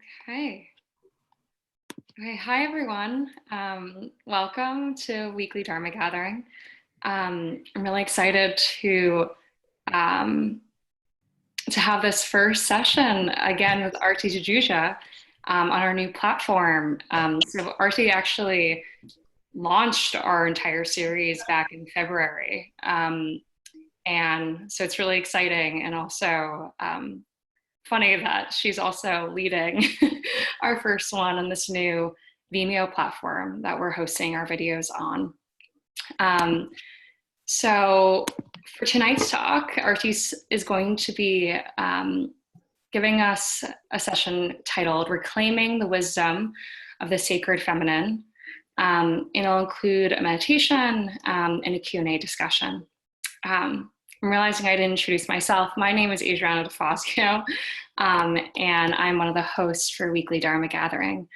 Okay. Okay. Hi, everyone. Welcome to Weekly Dharma Gathering. I'm really excited um, to have this first session again with Aarti Tejuja on our new platform. So Aarti actually launched our entire series back in February. And so it's really exciting and also funny that she's also leading our first one on this new Vimeo platform that we're hosting our videos on. So for tonight's talk, Aarti is going to be giving us a session titled Reclaiming the Wisdom of the Sacred Feminine. It'll include a meditation and a Q&A discussion. I'm realizing I didn't introduce myself. My name is Adriana DeFazio, and I'm one of the hosts for Weekly Dharma Gathering.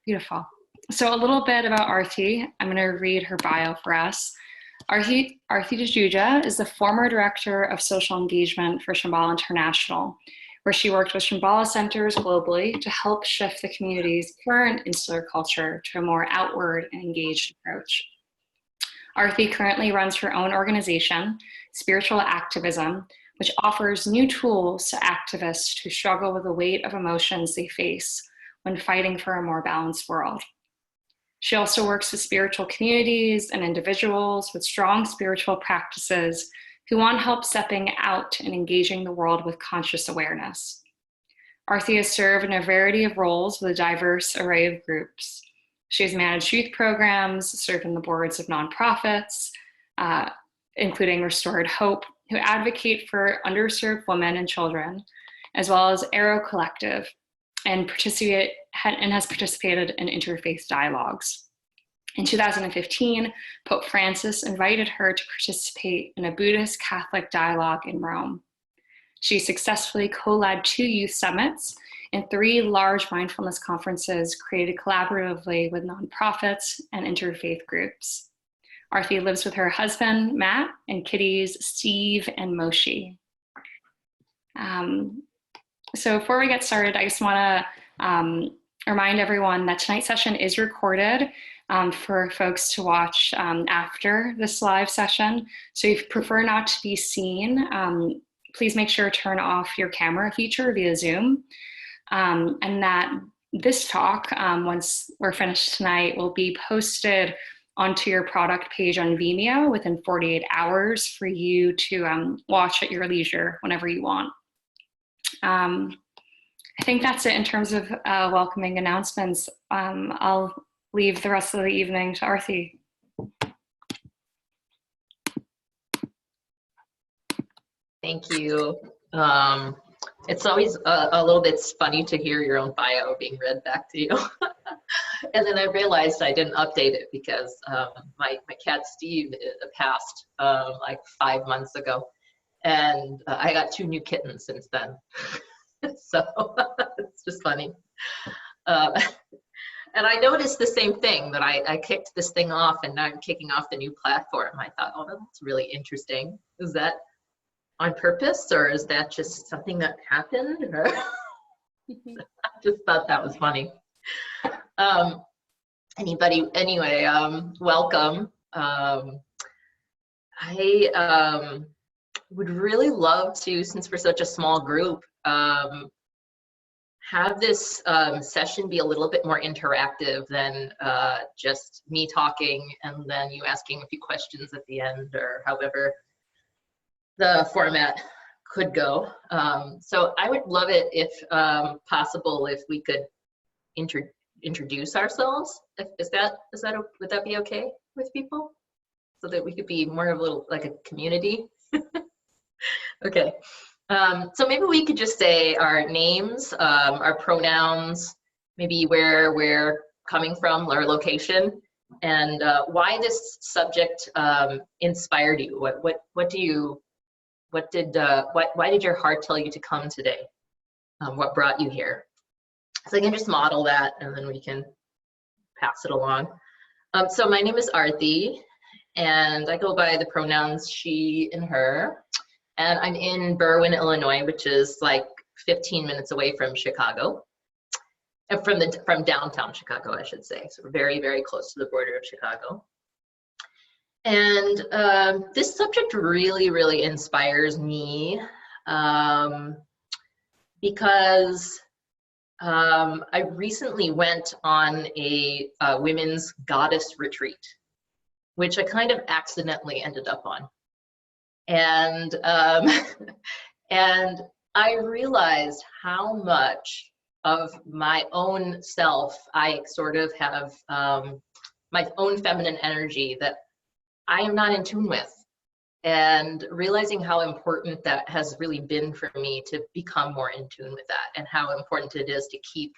Beautiful. So a little bit about Aarti. I'm going to read her bio for us. Aarti Tejuja is the former director of social engagement for Shambhala International, where she worked with Shambhala centers globally to help shift the community's current insular culture to a more outward and engaged approach. Aarti currently runs her own organization, Spiritual Activism, which offers new tools to activists who struggle with the weight of emotions they face when fighting for a more balanced world. She also works with spiritual communities and individuals with strong spiritual practices who want help stepping out and engaging the world with conscious awareness. Aarti has served in a variety of roles with a diverse array of groups. She has managed youth programs, served on the boards of nonprofits, including Restored Hope, who advocate for underserved women and children, as well as Arrow Collective, and has participated in interfaith dialogues. In 2015, Pope Francis invited her to participate in a Buddhist Catholic dialogue in Rome. She successfully co-led 2 youth summits and 3 large mindfulness conferences created collaboratively with nonprofits and interfaith groups. Aarti lives with her husband, Matt, and kitties, Steve and Moshi. So before we get started, I just want to remind everyone that tonight's session is recorded for folks to watch after this live session. So if you prefer not to be seen, please make sure to turn off your camera feature via Zoom. And that this talk, once we're finished tonight, will be posted onto your product page on Vimeo within 48 hours for you to watch at your leisure whenever you want. I think that's it in terms of welcoming announcements. I'll leave the rest of the evening to Aarti. Thank you. It's always a little bit funny to hear your own bio being read back to you. And then I realized I didn't update it because my cat Steve passed like 5 months ago. And I got 2 new kittens since then. So it's just funny. And I noticed the same thing, that I kicked this thing off and now I'm kicking off the new platform. I thought, oh, that's really interesting. Is that on purpose, or is that just something that happened? Or I just thought that was funny. Anyway, welcome. I would really love to, since we're such a small group, have this session be a little bit more interactive than just me talking and then you asking a few questions at the end, or however the format could go. So I would love it if possible, if we could introduce ourselves. Would that be okay with people? So that we could be more of a little like a community. Okay. So maybe we could just say our names, our pronouns, maybe where we're coming from, our location, and why this subject inspired you. Why did your heart tell you to come today? What brought you here? So I can just model that and then we can pass it along. So my name is Aarti and I go by the pronouns she and her. And I'm in Berwyn, Illinois, which is like 15 minutes away from Chicago, from downtown Chicago, I should say. So we're very, very close to the border of Chicago. And this subject really, really inspires me because I recently went on a women's goddess retreat, which I kind of accidentally ended up on. And and I realized how much of my own self I sort of have my own feminine energy that I am not in tune with, and realizing how important that has really been for me to become more in tune with that, and how important it is to keep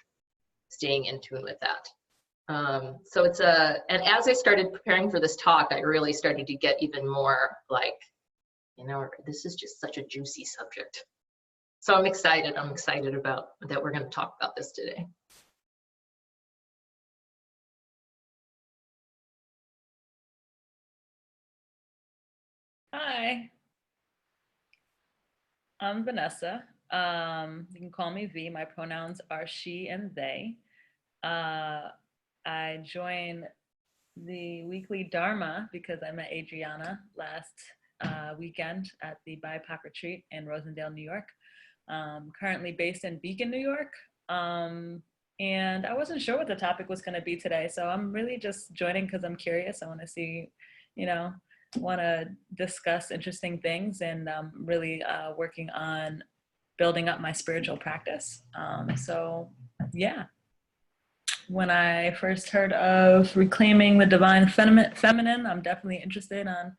staying in tune with that. So it's and as I started preparing for this talk, I really started to get even more like, you know, this is just such a juicy subject. So I'm excited about that we're going to talk about this today. Hi, I'm Vanessa. You can call me V. My pronouns are she and they. I joined the weekly Dharma because I met Adriana last weekend at the BIPOC retreat in Rosendale, New York. Currently based in Beacon, New York. And I wasn't sure what the topic was going to be today, so I'm really just joining because I'm curious. I want to see, you know, want to discuss interesting things, and really working on building up my spiritual practice. So yeah, when I first heard of reclaiming the divine feminine, I'm definitely interested on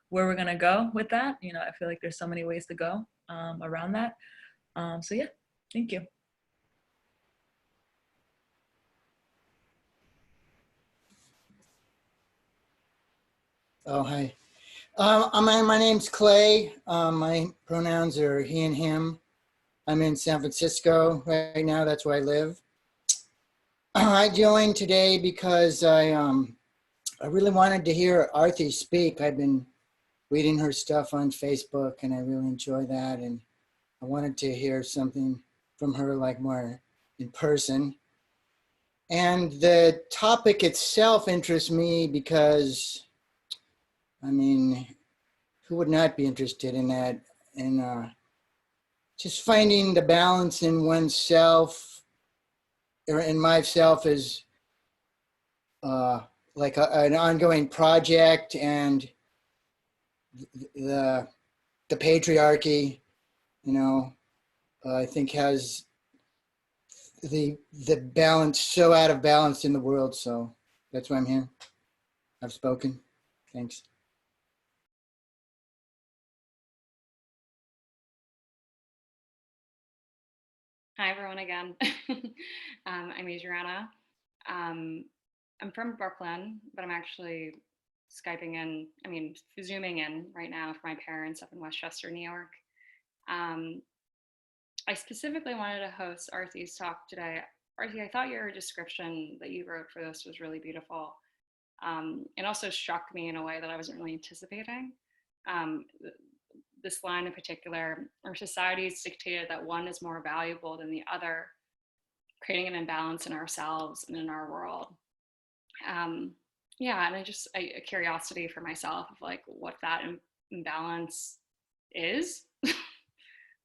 where we're gonna go with that. You know, I feel like there's so many ways to go around that. So yeah, thank you. Oh, hi. My name's Clay. My pronouns are he and him. I'm in San Francisco right now. That's where I live. I joined today because I really wanted to hear Aarti speak. I've been reading her stuff on Facebook, and I really enjoy that. And I wanted to hear something from her, like more in person. And the topic itself interests me because, I mean, who would not be interested in that? And just finding the balance in oneself, or in myself, is like an ongoing project, and the patriarchy, you know, I think has the balance so out of balance in the world. So that's why I'm here. I've spoken. Thanks. Hi, everyone, again. I'm Adriana. I'm from Brooklyn, but I'm actually Zooming in right now for my parents up in Westchester, New York. I specifically wanted to host Aarti's talk today. Aarti, I thought your description that you wrote for this was really beautiful. It also struck me in a way that I wasn't really anticipating. This line in particular, our society has dictated that one is more valuable than the other, creating an imbalance in ourselves and in our world. Yeah, and a curiosity for myself of like what that imbalance is,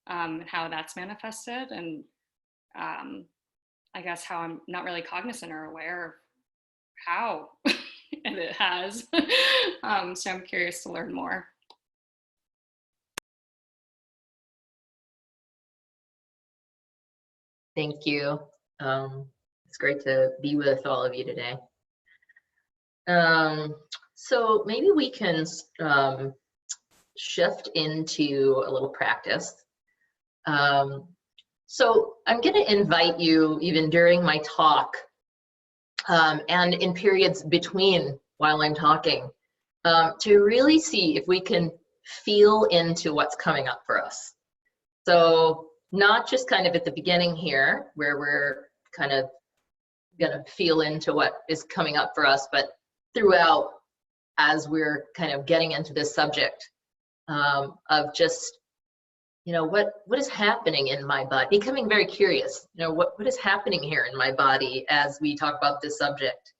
and how that's manifested, and I guess how I'm not really cognizant or aware of how and it has. So I'm curious to learn more. Thank you. It's great to be with all of you today. So maybe we can shift into a little practice. So I'm going to invite you, even during my talk, and in periods between while I'm talking, to really see if we can feel into what's coming up for us. So not just kind of at the beginning here, where we're kind of gonna feel into what is coming up for us, but throughout, as we're kind of getting into this subject, of just what is happening in my body? Becoming very curious, what is happening here in my body as we talk about this subject?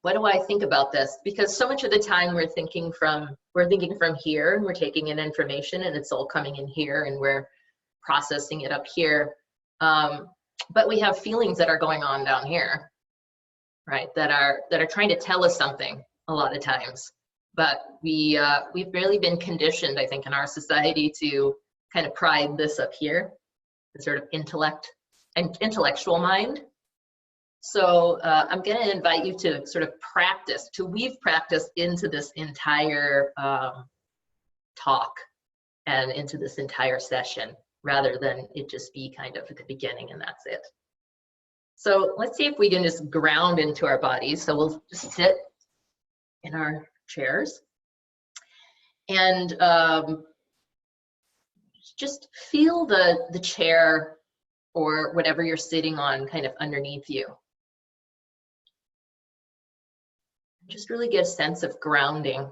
What do I think about this? Because so much of the time we're thinking from here, and we're taking in information and it's all coming in here and we're processing it up here. But we have feelings that are going on down here, right? That are trying to tell us something a lot of times. But we've really been conditioned, I think, in our society to kind of pride this up here, the sort of intellect and intellectual mind. So I'm going to invite you to sort of to weave practice into this entire talk and into this entire session, rather than it just be kind of at the beginning and that's it. So let's see if we can just ground into our bodies. So we'll just sit in our chairs and just feel the chair or whatever you're sitting on kind of underneath you. Just really get a sense of grounding.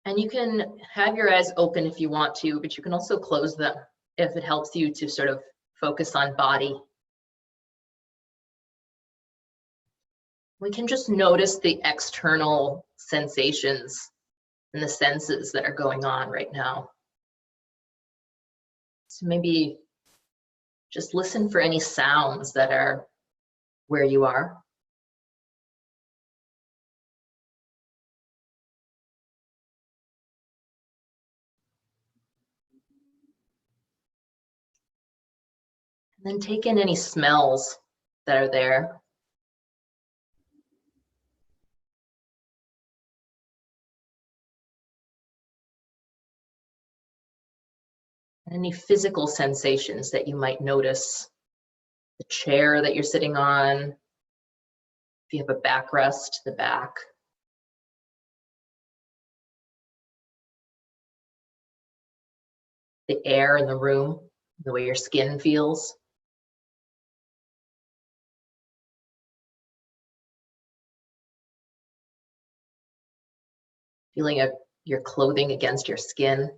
And you can have your eyes open if you want to, but you can also close them if it helps you to sort of focus on body. We can just notice the external sensations and the senses that are going on right now. So maybe just listen for any sounds that are where you are. And then take in any smells that are there. Any physical sensations that you might notice. The chair that you're sitting on. If you have a backrest, the back. The air in the room, the way your skin feels. Feeling your clothing against your skin.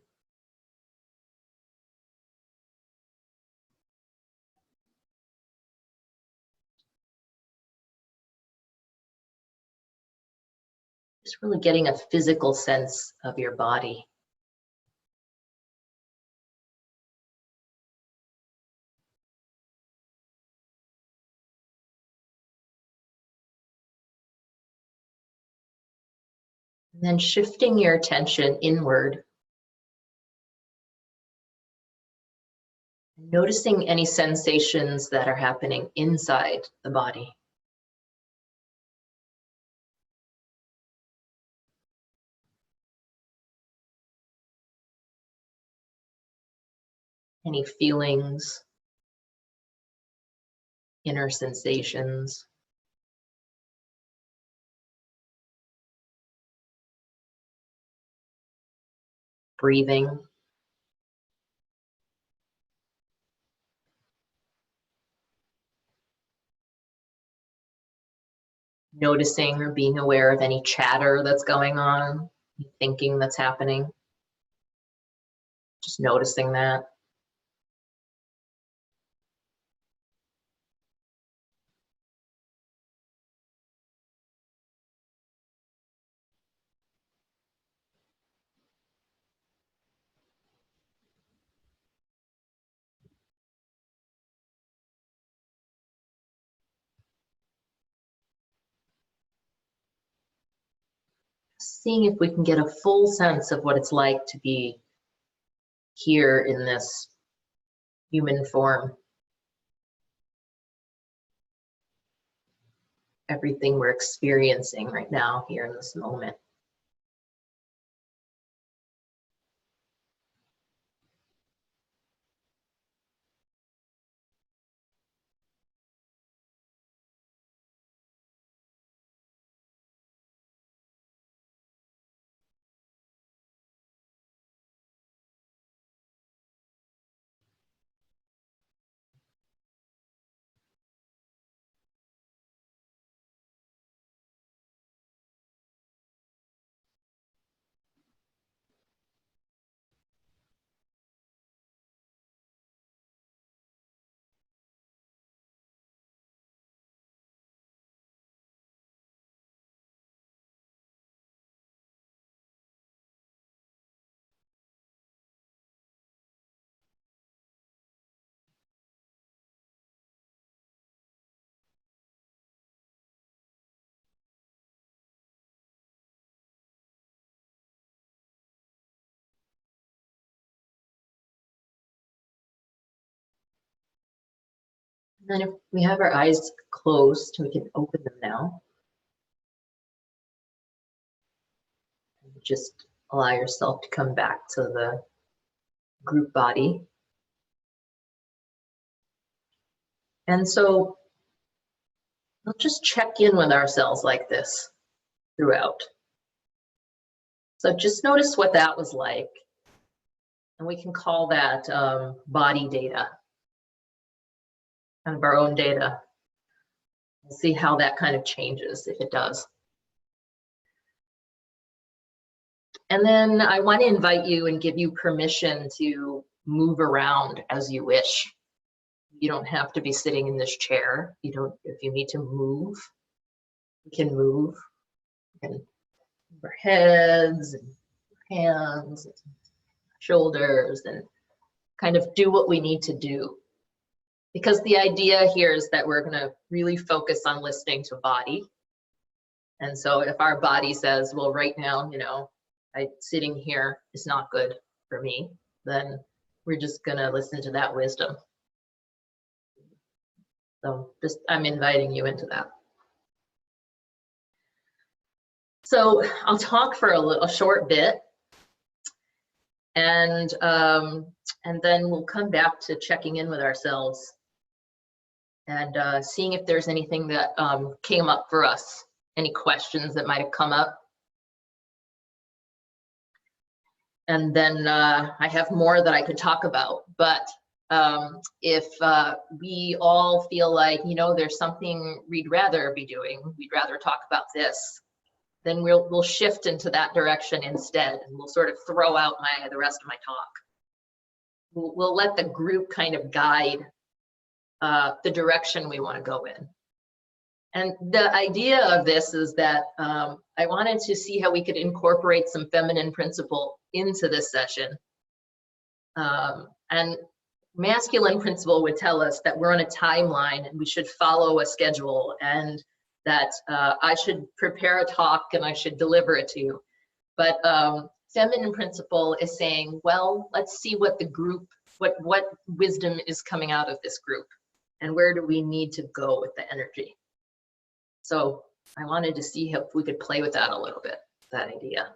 Just really getting a physical sense of your body. And then shifting your attention inward. Noticing any sensations that are happening inside the body. Any feelings, inner sensations. Breathing. Noticing or being aware of any chatter that's going on, thinking that's happening. Just noticing that. Seeing if we can get a full sense of what it's like to be here in this human form. Everything we're experiencing right now here in this moment. And if we have our eyes closed, we can open them now. Just allow yourself to come back to the group body. And so we'll just check in with ourselves like this throughout. So just notice what that was like. And we can call that body data, kind of our own data. We'll see how that kind of changes, if it does. And then I want to invite you and give you permission to move around as you wish. You don't have to be sitting in this chair. You don't, if you need to move, you can move. You can move our heads and hands, and shoulders, and kind of do what we need to do. Because the idea here is that we're going to really focus on listening to body. And so if our body says, well, right now, you know, sitting here is not good for me, then we're just going to listen to that wisdom. So just, I'm inviting you into that. So I'll talk for a short bit, and then we'll come back to checking in with ourselves and seeing if there's anything that came up for us, any questions that might have come up. And then I have more that I could talk about, but if we all feel like, you know, there's something we'd rather be doing, we'd rather talk about this, then we'll shift into that direction instead, and we'll sort of throw out the rest of my talk. We'll let the group kind of guide the direction we want to go in. And the idea of this is that I wanted to see how we could incorporate some feminine principle into this session. And masculine principle would tell us that we're on a timeline and we should follow a schedule, and that I should prepare a talk and I should deliver it to you. But feminine principle is saying, well, let's see what the group, what wisdom is coming out of this group, and where do we need to go with the energy. So I wanted to see if we could play with that a little bit, that idea.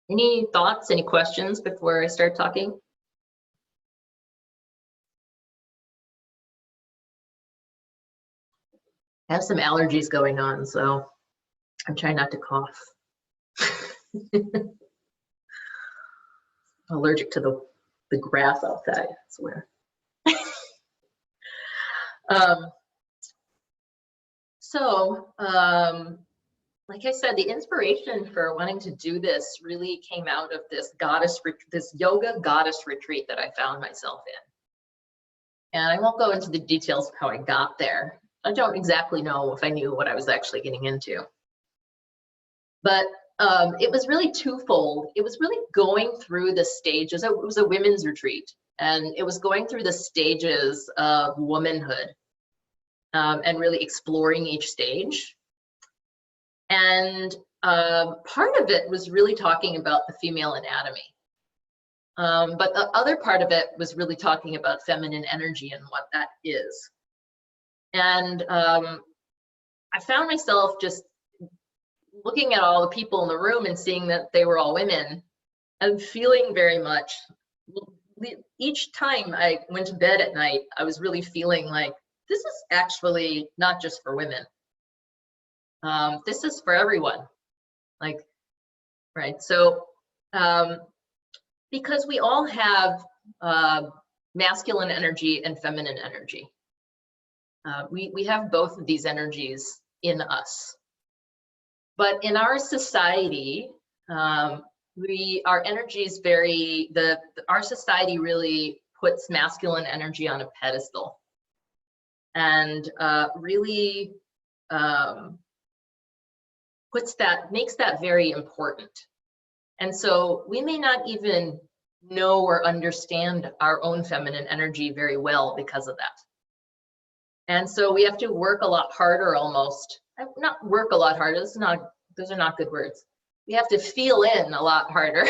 Any thoughts, any questions before I start talking? I have some allergies going on, so I'm trying not to cough. Allergic to the grass outside, I swear. Like I said, the inspiration for wanting to do this really came out of this yoga goddess retreat that I found myself in. And I won't go into the details of how I got there. I don't exactly know if I knew what I was actually getting into. But it was really twofold. It was really going through the stages. It was a women's retreat, and it was going through the stages of womanhood and really exploring each stage. And part of it was really talking about the female anatomy. But the other part of it was really talking about feminine energy and what that is. And I found myself just looking at all the people in the room and seeing that they were all women, and feeling very much, each time I went to bed at night, I was really feeling like, this is actually not just for women. This is for everyone. Like, right, so because we all have masculine energy and feminine energy. We have both of these energies in us. But in our society, our energy is our society really puts masculine energy on a pedestal, and really makes that very important. And so we may not even know or understand our own feminine energy very well because of that. And so we have to work a lot harder, almost. Not work a lot harder, those are not good words. We have to feel in a lot harder,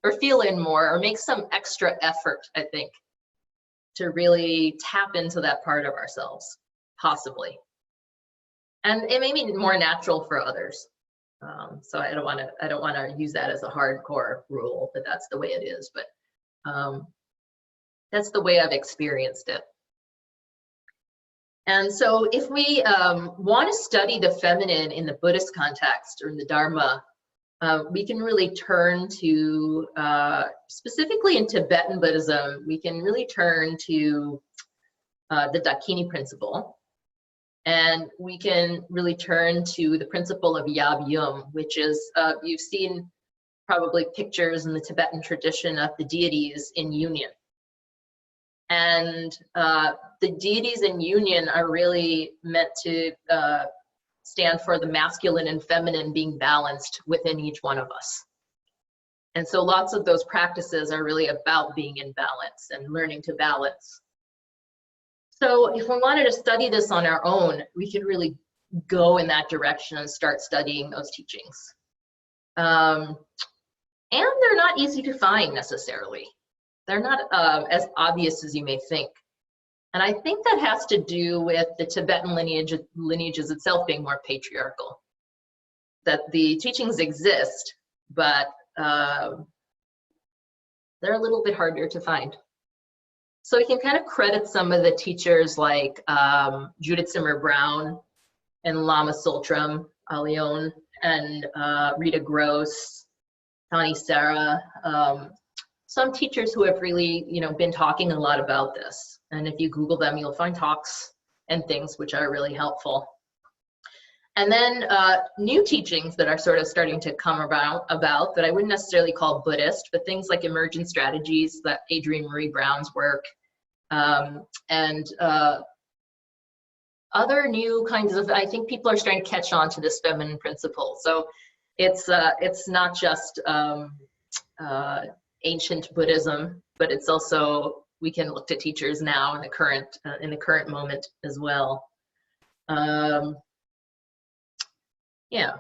or feel in more, or make some extra effort, I think, to really tap into that part of ourselves, possibly. And it may be more natural for others. So I don't want to use that as a hardcore rule, that that's the way it is, but that's the way I've experienced it. And so if we want to study the feminine in the Buddhist context or in the Dharma, we can really turn to, specifically in Tibetan Buddhism, we can really turn to the Dakini principle. And we can really turn to the principle of Yab Yum, which is, you've seen probably pictures in the Tibetan tradition of the deities in union. And the deities in union are really meant to stand for the masculine and feminine being balanced within each one of us. And so lots of those practices are really about being in balance and learning to balance. So if we wanted to study this on our own, we could really go in that direction and start studying those teachings. And they're not easy to find necessarily. They're not as obvious as you may think. And I think that has to do with the Tibetan lineages itself being more patriarchal. That the teachings exist, but they're a little bit harder to find. So we can kind of credit some of the teachers like Judith Zimmer Brown and Lama Tsultrim Leon and Rita Gross, Tani Sarah, some teachers who have really, been talking a lot about this. And if you Google them, you'll find talks and things which are really helpful. And then new teachings that are sort of starting to come about that I wouldn't necessarily call Buddhist, but things like emergent strategies, that Adrienne Marie Brown's work, and other new kinds of, I think people are starting to catch on to this feminine principle. So it's not just ancient Buddhism, but it's also, we can look to teachers now in the current moment as well. Yeah,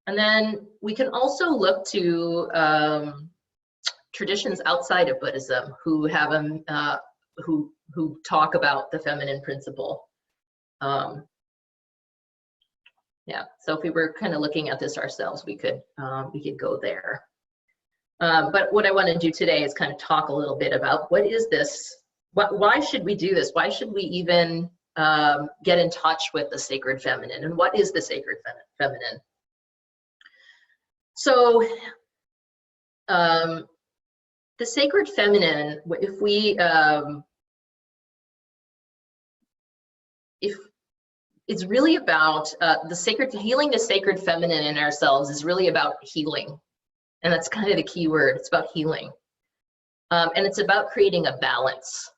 and then we can also look to traditions outside of Buddhism who have who talk about the feminine principle. Yeah, so if we were kind of looking at this ourselves, we could go there. But what I want to do today is kind of talk a little bit about what is this? Why should we do this? Why should we even get in touch with the sacred feminine? And what is the sacred feminine? So the sacred feminine, if it's really about healing the sacred feminine in ourselves is really about healing. And that's kind of the key word. It's about healing. And it's about creating a balance.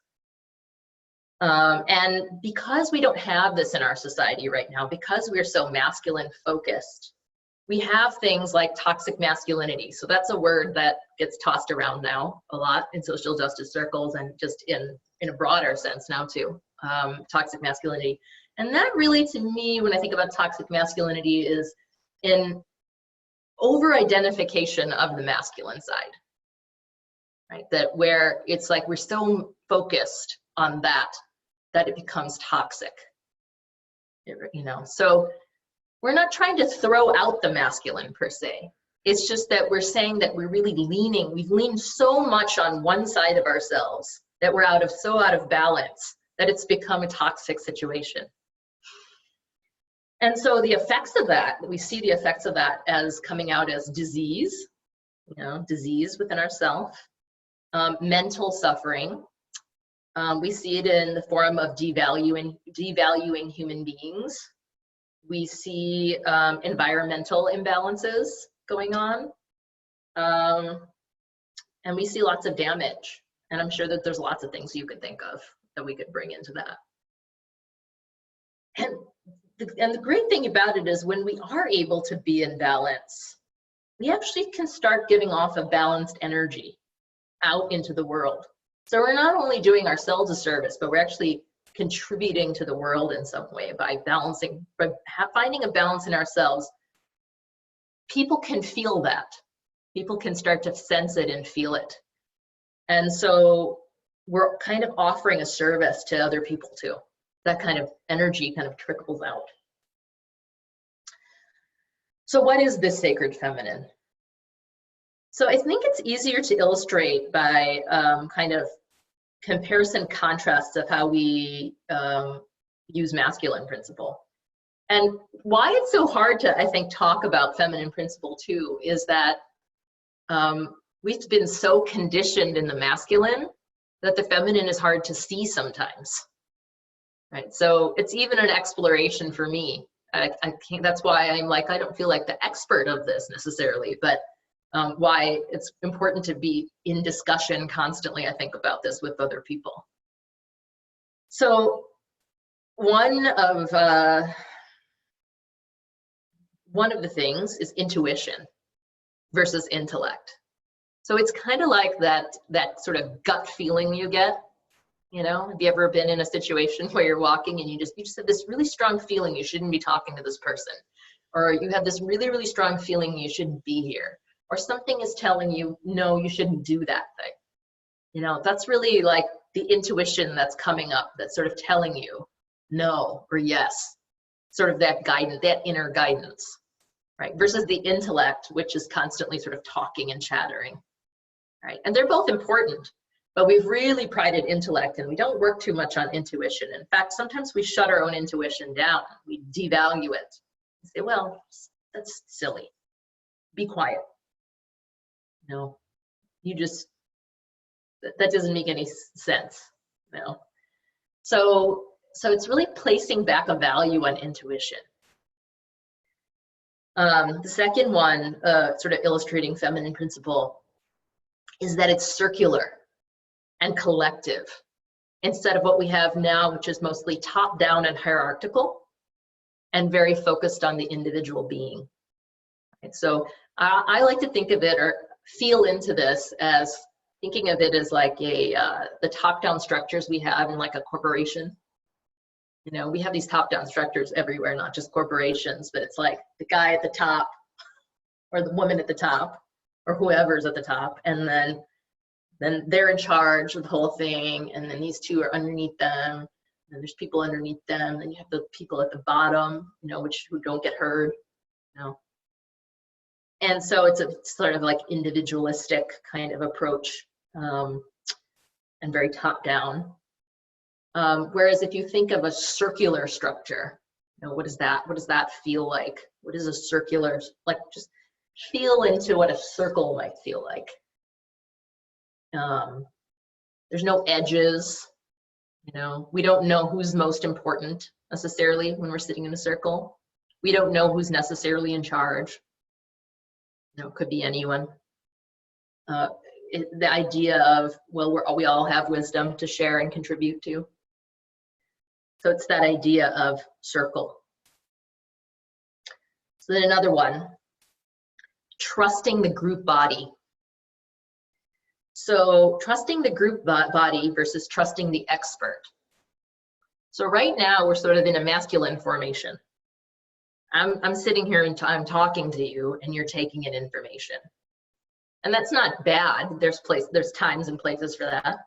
And because we don't have this in our society right now, because we're so masculine focused, we have things like toxic masculinity. So that's a word that gets tossed around now a lot in social justice circles and just in a broader sense now too, toxic masculinity. And that really, to me, when I think about toxic masculinity, is in over-identification of the masculine side, right? That where it's like we're so focused on that it becomes toxic, So we're not trying to throw out the masculine per se. It's just that we're saying that we've leaned so much on one side of ourselves that we're so out of balance that it's become a toxic situation. And so the effects of that, we see the effects of that as coming out as disease, disease within ourselves, mental suffering. We see it in the form of devaluing human beings. We see environmental imbalances going on. And we see lots of damage. And I'm sure that there's lots of things you could think of that we could bring into that. And the great thing about it is when we are able to be in balance, we actually can start giving off a balanced energy out into the world. So we're not only doing ourselves a service, but we're actually contributing to the world in some way by finding a balance in ourselves. People can feel that. People can start to sense it and feel it. And so we're kind of offering a service to other people too. That kind of energy kind of trickles out. So what is this sacred feminine? So I think it's easier to illustrate by kind of comparison contrasts of how we use masculine principle. And why it's so hard to, I think, talk about feminine principle too is that we've been so conditioned in the masculine that the feminine is hard to see sometimes, right? So it's even an exploration for me. I can't, that's why I'm like, I don't feel like the expert of this necessarily, but why it's important to be in discussion constantly, I think, about this with other people. So one of the things is intuition versus intellect. So it's kind of like that sort of gut feeling you get. You know, have you ever been in a situation where you're walking and you just have this really strong feeling you shouldn't be talking to this person, or you have this really, really strong feeling you shouldn't be here, or something is telling you, no, you shouldn't do that thing. You know, that's really like the intuition that's coming up, that's sort of telling you no or yes, sort of that guidance, that inner guidance, right? Versus the intellect, which is constantly sort of talking and chattering, right? And they're both important, but we've really prided intellect and we don't work too much on intuition. In fact, sometimes we shut our own intuition down. We devalue it. We say, well, that's silly. Be quiet. No, you just, that doesn't make any sense. No. So it's really placing back a value on intuition. The second one, sort of illustrating feminine principle, is that it's circular and collective instead of what we have now, which is mostly top down and hierarchical and very focused on the individual being. Right? So I like to think of it or feel into this as thinking of it as like the top down structures we have in like a corporation. You know, we have these top down structures everywhere, not just corporations, but it's like the guy at the top or the woman at the top or whoever's at the top, and then they're in charge of the whole thing, and then these two are underneath them, and there's people underneath them, and you have the people at the bottom, you know, who don't get heard, you know. And so it's a sort of like individualistic kind of approach, and very top down. Whereas if you think of a circular structure, you know, what does that feel like? What is a circular, like, just feel into what a circle might feel like. There's no edges, you know, we don't know who's most important necessarily when we're sitting in a circle. We don't know who's necessarily in charge. You know, it could be anyone. The idea of, well, we all have wisdom to share and contribute to. So it's that idea of circle. So then another one, trusting the group body. So trusting the group body versus trusting the expert. So right now we're sort of in a masculine formation. I'm sitting here and I'm talking to you and you're taking in information. And that's not bad. There's times and places for that.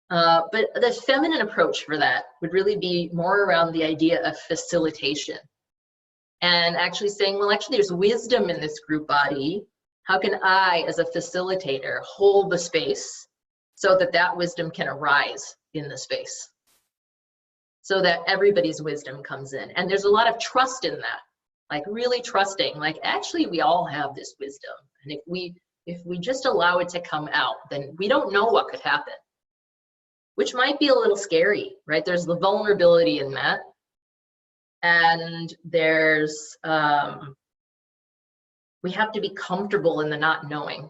But the feminine approach for that would really be more around the idea of facilitation. And actually saying, well, actually there's wisdom in this group body. How can I, as a facilitator, hold the space so that that wisdom can arise in the space? So that everybody's wisdom comes in. And there's a lot of trust in that, like really trusting, like actually we all have this wisdom. And if we just allow it to come out, then we don't know what could happen, which might be a little scary, right? There's the vulnerability in that. And there's, we have to be comfortable in the not knowing.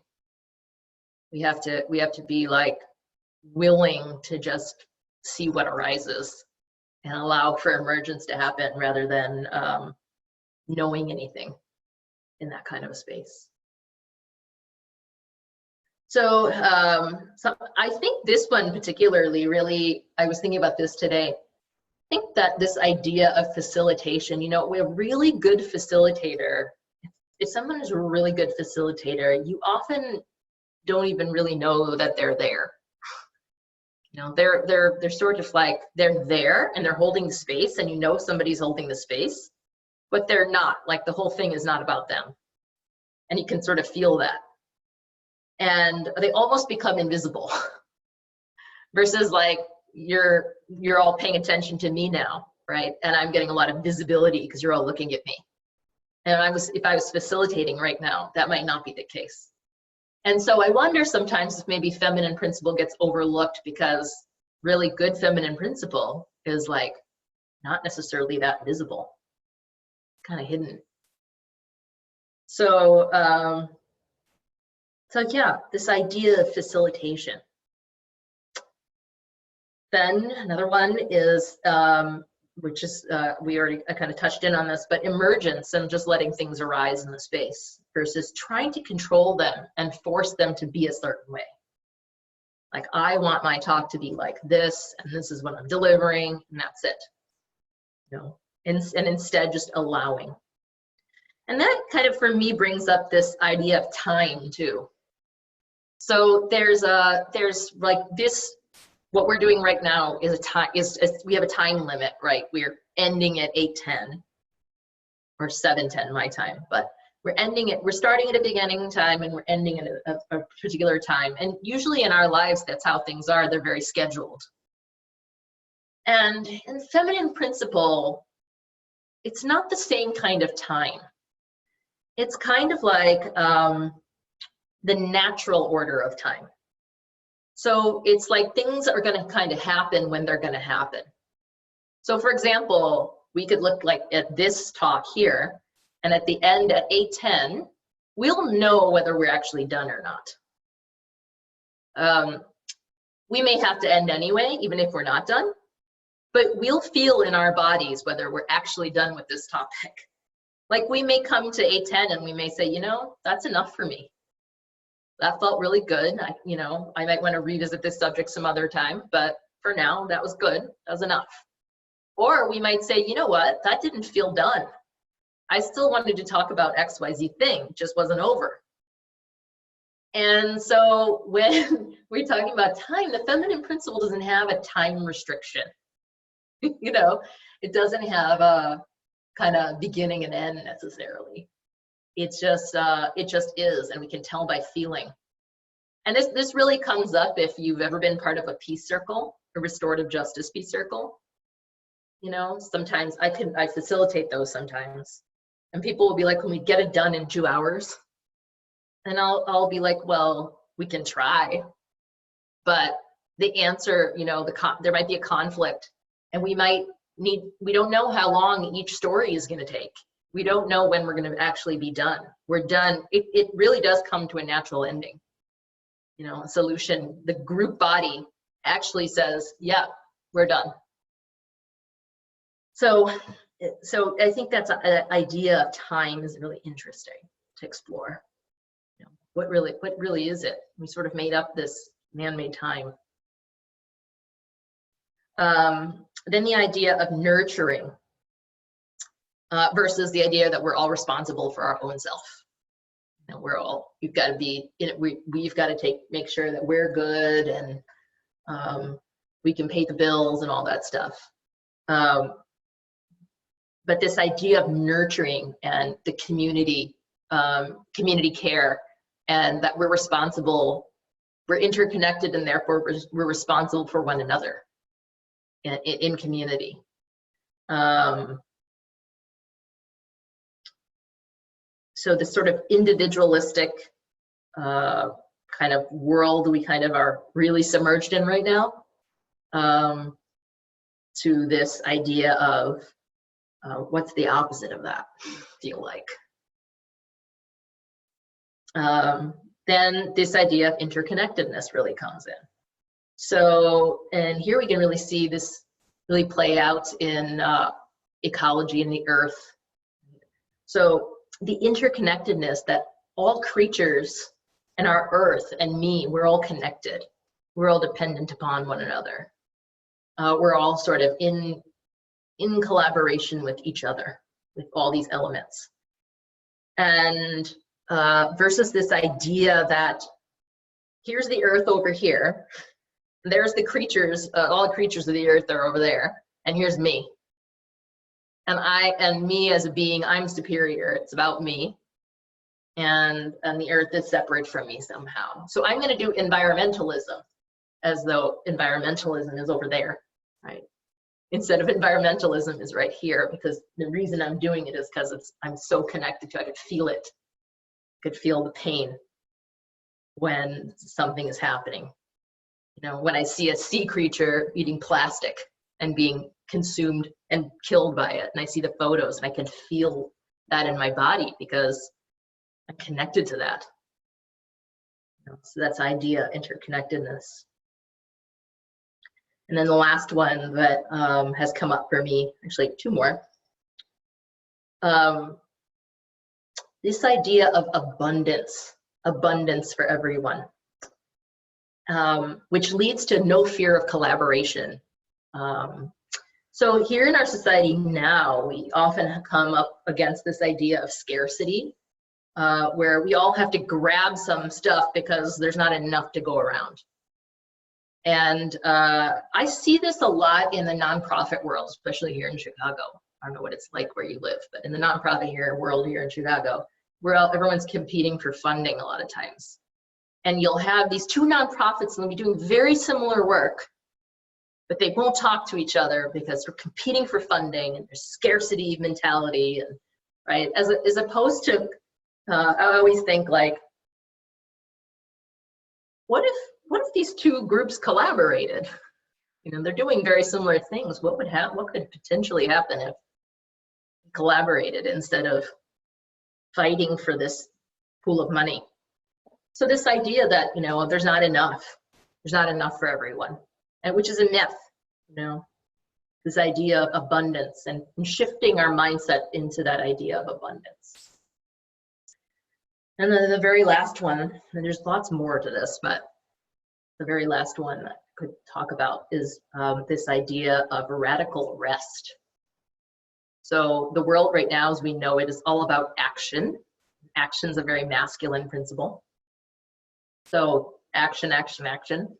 We have to be like willing to just see what arises and allow for emergence to happen rather than knowing anything in that kind of a space. So, I think this one particularly really, I was thinking about this today. I think that this idea of facilitation, you know, a really good facilitator, if someone is a really good facilitator, you often don't even really know that they're there. You know, they're sort of like, they're there and they're holding the space, and you know somebody's holding the space, but they're not. Like, the whole thing is not about them. And you can sort of feel that. And they almost become invisible versus like, you're all paying attention to me now, right? And I'm getting a lot of visibility because you're all looking at me. And if I was facilitating right now, that might not be the case. And so I wonder sometimes if maybe feminine principle gets overlooked, because really good feminine principle is like not necessarily that visible, kind of hidden. So, yeah, this idea of facilitation. Then another one is, which is, we already kind of touched in on this, but emergence and just letting things arise in the space versus trying to control them and force them to be a certain way. Like, I want my talk to be like this, and this is what I'm delivering, and that's it. You know, and instead just allowing. And that kind of, for me, brings up this idea of time too. So there's like this, what we're doing right now is we have a time limit, right? We're ending at 8:10 or 7:10 my time, but we're starting at a beginning time and we're ending at a particular time. And usually in our lives, that's how things are. They're very scheduled. And in feminine principle, it's not the same kind of time. It's kind of like the natural order of time. So it's like things are going to kind of happen when they're going to happen. So for example, we could look like at this talk here, and at the end at 8:10, we'll know whether we're actually done or not. We may have to end anyway, even if we're not done, but we'll feel in our bodies whether we're actually done with this topic. Like, we may come to 8:10 and we may say, you know, that's enough for me. That felt really good. I might want to revisit this subject some other time, but for now, that was good. That was enough. Or we might say, you know what, that didn't feel done. I still wanted to talk about XYZ thing, it just wasn't over. And so when we're talking about time, the feminine principle doesn't have a time restriction. You know, it doesn't have a kind of beginning and end necessarily. It just is, and we can tell by feeling. And this really comes up if you've ever been part of a peace circle, a restorative justice peace circle. You know, sometimes I facilitate those sometimes, and people will be like, "Can we get it done in 2 hours?" And I'll be like, "Well, we can try," but the answer, you know, there might be a conflict, and we don't know how long each story is going to take. We don't know when we're going to actually be done. We're done. It really does come to a natural ending. You know, a solution, the group body actually says, yeah, we're done. So I think that's an idea of time is really interesting to explore. You know, what really is it? We sort of made up this man-made time. Then the idea of nurturing. Versus the idea that we're all responsible for our own self. You know, we've got to be, we've got to make sure that we're good and we can pay the bills and all that stuff. But this idea of nurturing and the community care, and that we're interconnected, and therefore we're responsible for one another in community. So this sort of individualistic kind of world we kind of are really submerged in right now, to this idea of what's the opposite of that feel like. Then this idea of interconnectedness really comes in. So, and here we can really see this really play out in ecology and the earth. So the interconnectedness that all creatures and our earth and me, we're all connected. We're all dependent upon one another. We're all sort of in collaboration with each other, with all these elements. And versus this idea that here's the earth over here, there's the creatures, all the creatures of the earth are over there, and here's me. And me as a being, I'm superior. It's about me. And the earth is separate from me somehow. So I'm going to do environmentalism as though environmentalism is over there, right? Instead of environmentalism is right here, because the reason I'm doing it is because I'm so connected to it. I could feel it. I could feel the pain when something is happening. You know, when I see a sea creature eating plastic and being consumed and killed by it, and I see the photos, and I can feel that in my body because I'm connected to that. You know, so that's idea, interconnectedness. And then the last one that has come up for me, actually two more. This idea of abundance for everyone, which leads to no fear of collaboration. So here in our society now, we often come up against this idea of scarcity, where we all have to grab some stuff because there's not enough to go around. And I see this a lot in the nonprofit world, especially here in Chicago. I don't know what it's like where you live, but in the nonprofit world here in Chicago, where everyone's competing for funding a lot of times. And you'll have these two nonprofits and they'll be doing very similar work, but they won't talk to each other because they're competing for funding and there's scarcity mentality, and right? As opposed to, I always think like, what if these two groups collaborated? You know, they're doing very similar things. What could potentially happen if collaborated instead of fighting for this pool of money? So this idea that, you know, there's not enough for everyone, and which is a myth, you know, this idea of abundance and shifting our mindset into that idea of abundance. And then the very last one, and there's lots more to this, but the very last one that I could talk about is this idea of radical rest. So the world right now, as we know it, is all about action. Action's a very masculine principle. So action, action, action.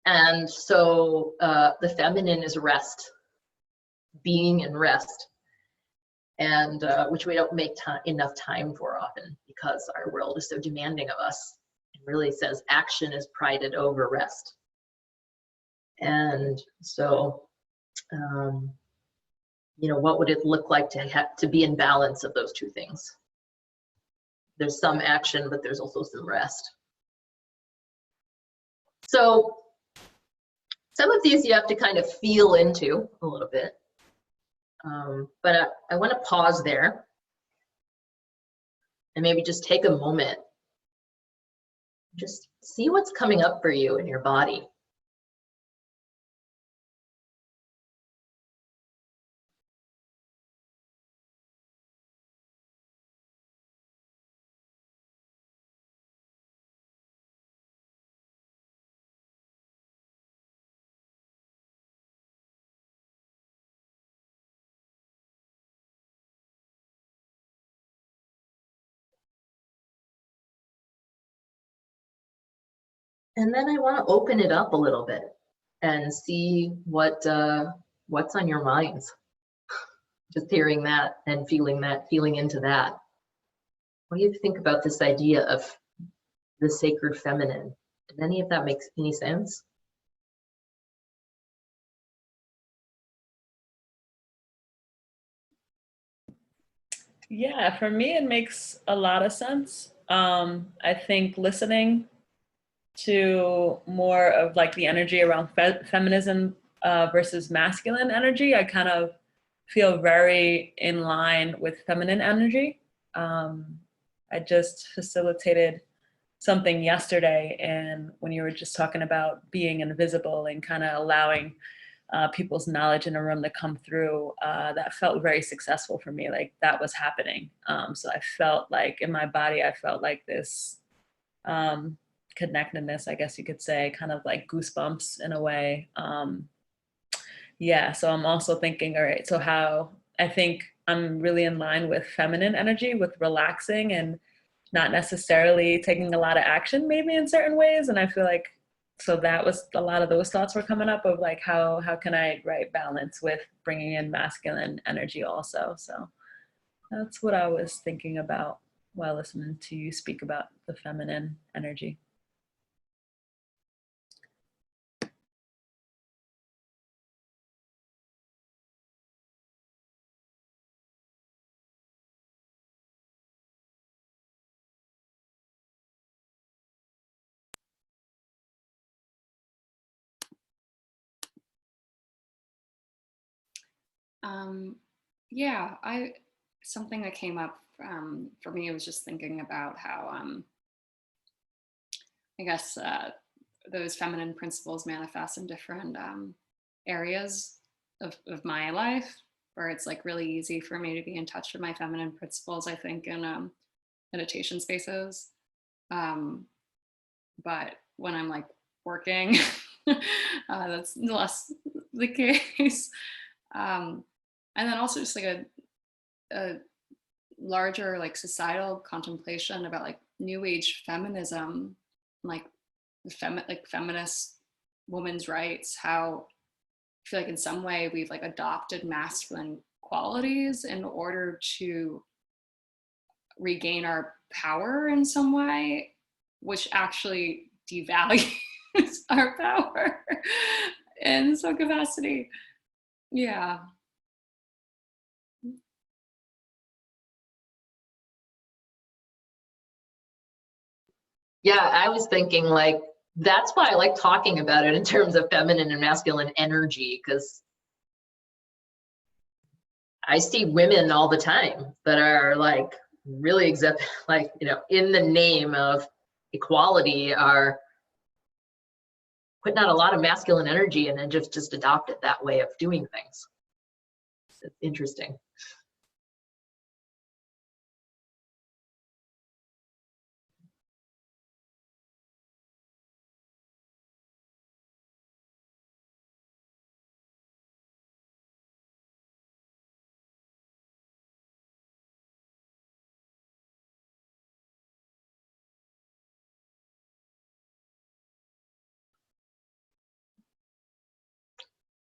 And so the feminine is rest, being in rest, and which we don't make enough time for often because our world is so demanding of us. It really says action is prided over rest. And so, you know, what would it look like to be in balance of those two things? There's some action, but there's also some rest. So some of these you have to kind of feel into a little bit. But I want to pause there and maybe just take a moment. Just see what's coming up for you in your body. And then I want to open it up a little bit and see what's on your minds. Just hearing that and feeling into that. What do you think about this idea of the sacred feminine? Did any of that make any sense? Yeah, for me, it makes a lot of sense. I think listening to more of like the energy around feminism versus masculine energy, I kind of feel very in line with feminine energy. I just facilitated something yesterday, and when you were just talking about being invisible and kind of allowing people's knowledge in a room to come through, that felt very successful for me. Like that was happening. So I felt like in my body, I felt like this connectedness, I guess you could say, kind of like goosebumps in a way. Yeah, so I'm also thinking, all right, so how I think I'm really in line with feminine energy, with relaxing and not necessarily taking a lot of action maybe in certain ways. And I feel like so that was a lot of those thoughts were coming up of like, how can I balance with bringing in masculine energy also. So that's what I was thinking about while listening to you speak about the feminine energy. Yeah, something that came up for me was just thinking about how I guess those feminine principles manifest in different areas of my life, where it's like really easy for me to be in touch with my feminine principles, I think, in meditation spaces. But when I'm like working, that's less the case. And then also just like a larger like societal contemplation about like new age feminism, like like feminist women's rights, how I feel like in some way we've like adopted masculine qualities in order to regain our power in some way, which actually devalues our power in some capacity. Yeah. Yeah, I was thinking like, that's why I like talking about it in terms of feminine and masculine energy, because I see women all the time that are like really like, you know, in the name of equality are putting out a lot of masculine energy and then just adopted that way of doing things. It's interesting.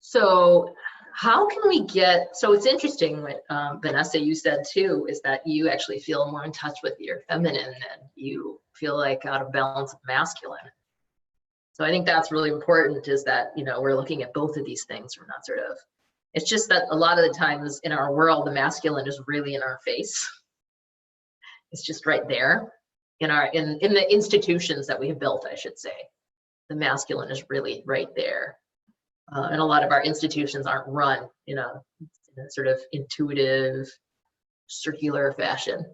So how can we get, so it's interesting what Vanessa, you said too, is that you actually feel more in touch with your feminine and you feel like out of balance with masculine. So I think that's really important, is that, you know, we're looking at both of these things. We're not sort of, it's just that a lot of the times in our world, the masculine is really in our face. It's just right there in the institutions that we have built, I should say. The masculine is really right there. And a lot of our institutions aren't run, you know, in a sort of intuitive, circular fashion.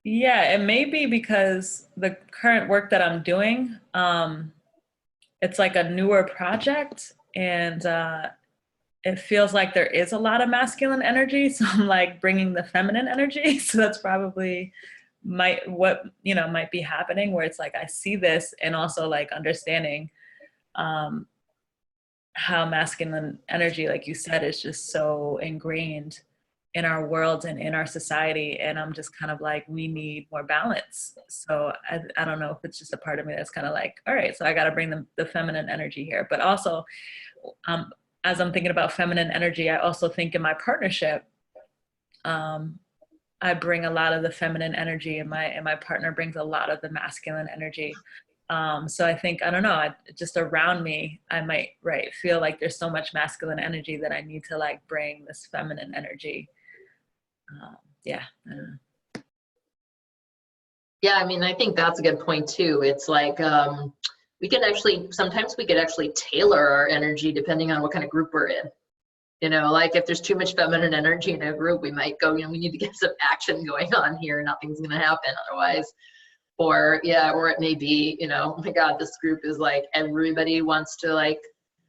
Yeah, it may be because the current work that I'm doing, it's like a newer project, and it feels like there is a lot of masculine energy. So I'm like bringing the feminine energy. So that's probably might be happening, where it's like I see this, and also like understanding how masculine energy, like you said, is just so ingrained in our world and in our society. And I'm just kind of like, we need more balance. So I don't know if it's just a part of me that's kind of like, all right, so I got to bring the feminine energy here. But also, as I'm thinking about feminine energy, I also think in my partnership, I bring a lot of the feminine energy, and my partner brings a lot of the masculine energy. So I think, I don't know, just around me, I might, feel like there's so much masculine energy that I need to like bring this feminine energy. Yeah. Yeah, I mean, I think that's a good point too. It's like, sometimes we could actually tailor our energy depending on what kind of group we're in. You know, like if there's too much feminine energy in a group, we might go, you know, we need to get some action going on here. Nothing's going to happen otherwise. Or it may be, you know, oh my God, this group is like, everybody wants to like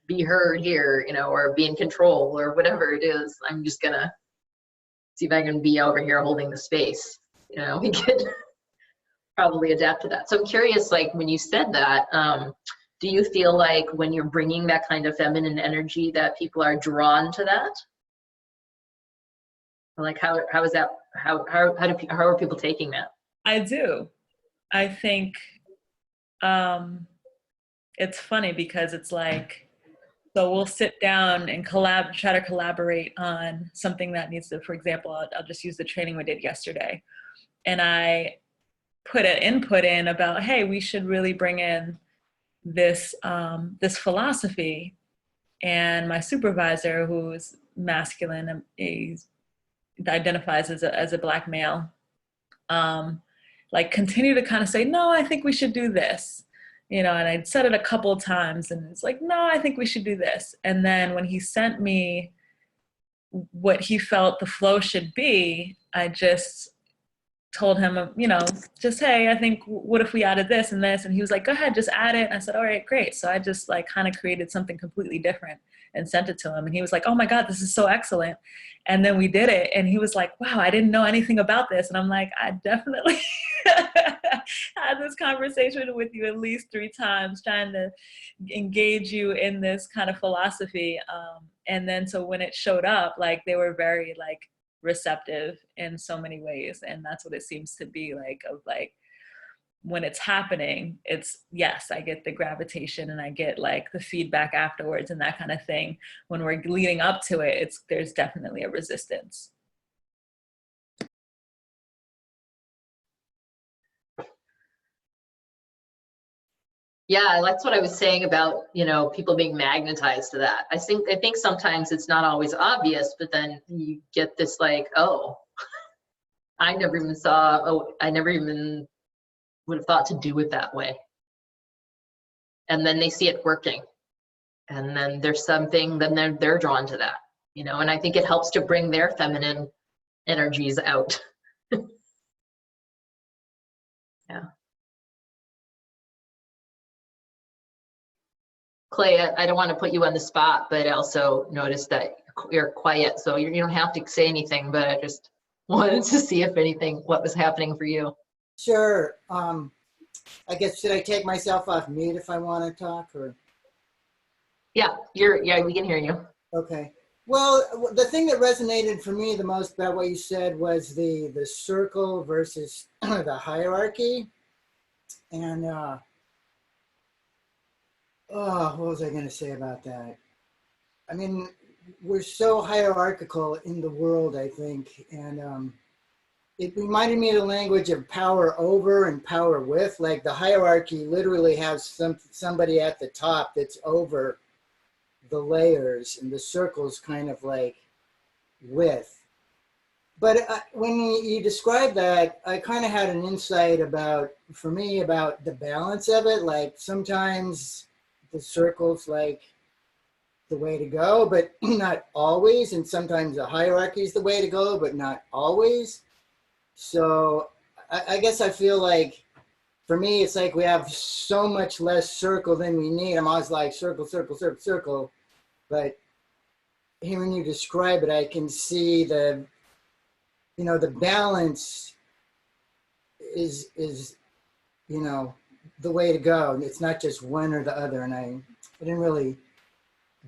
be heard here, you know, or be in control or whatever it is. I'm just going to see if I can be over here holding the space. You know, we could probably adapt to that. So I'm curious, like when you said that, do you feel like when you're bringing that kind of feminine energy that people are drawn to that? Like how is that How are people taking that? I do. I think it's funny because it's like, so we'll sit down and try to collaborate on something that needs to, for example, I'll just use the training we did yesterday. And I put an input in about, hey, we should really bring in this this philosophy. And my supervisor, who's masculine, he identifies as a Black male, like continue to kind of say, no, I think we should do this, and I'd said it a couple of times, and it's like, no, I think we should do this. And then when he sent me what he felt the flow should be, I just told him, just, hey, I think, what if we added this and this? And he was like, go ahead, just add it. And I said, all right, great. So I just like kind of created something completely different and sent it to him. And he was like, oh my God, this is so excellent. And then we did it. And he was like, wow, I didn't know anything about this. And I'm like, I definitely had this conversation with you at least 3 times, trying to engage you in this kind of philosophy. And then so when it showed up, like they were very like receptive in so many ways. And that's what it seems to be like, of like, when it's happening, it's, yes, I get the gravitation and I get like the feedback afterwards and that kind of thing. When we're leading up to it, there's definitely a resistance. Yeah, that's what I was saying about, people being magnetized to that. I think sometimes it's not always obvious, but then you get this like, oh, I never even would have thought to do it that way. And then they see it working. And then there's something, then they're drawn to that, and I think it helps to bring their feminine energies out. Yeah. Clay, I don't want to put you on the spot, but I also noticed that you're quiet, so you don't have to say anything, but I just wanted to see what was happening for you. Sure. I guess, should I take myself off mute if I want to talk, or? Yeah, we can hear you. Okay. Well, the thing that resonated for me the most about what you said was the circle versus the hierarchy. And what was I going to say about that? I mean, we're so hierarchical in the world, I think. And it reminded me of the language of power over and power with. Like the hierarchy literally has somebody at the top that's over the layers, and the circle's kind of like with. But when you described that, I kind of had an insight for me, about the balance of it. Like sometimes the circle's like the way to go, but not always. And sometimes the hierarchy is the way to go, but not always. So I guess I feel like, for me, it's like we have so much less circle than we need. I'm always like circle, circle, circle, circle. But hearing you describe it, I can see the balance is the way to go. It's not just one or the other. And I didn't really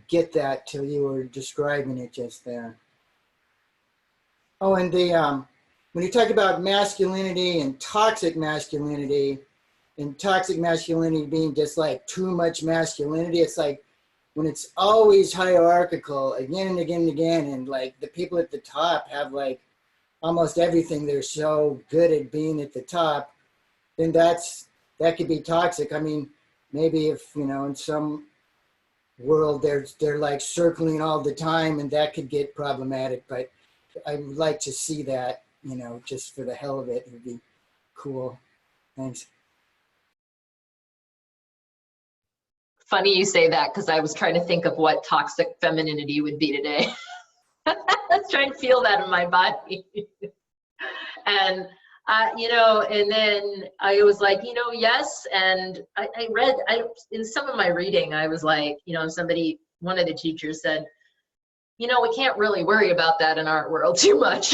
get that till you were describing it just there. Oh, and when you talk about masculinity and toxic masculinity being just like too much masculinity, it's like when it's always hierarchical again and again and again, and like the people at the top have like almost everything, they're so good at being at the top, then that could be toxic. I mean, maybe if, in some world they're like circling all the time, and that could get problematic, but I would like to see that, just for the hell of it. It would be cool. Thanks. Funny you say that, because I was trying to think of what toxic femininity would be today. I was trying to feel that in my body. And, and then I was like, yes. And I read, in some of my reading, I was like, one of the teachers said, we can't really worry about that in our world too much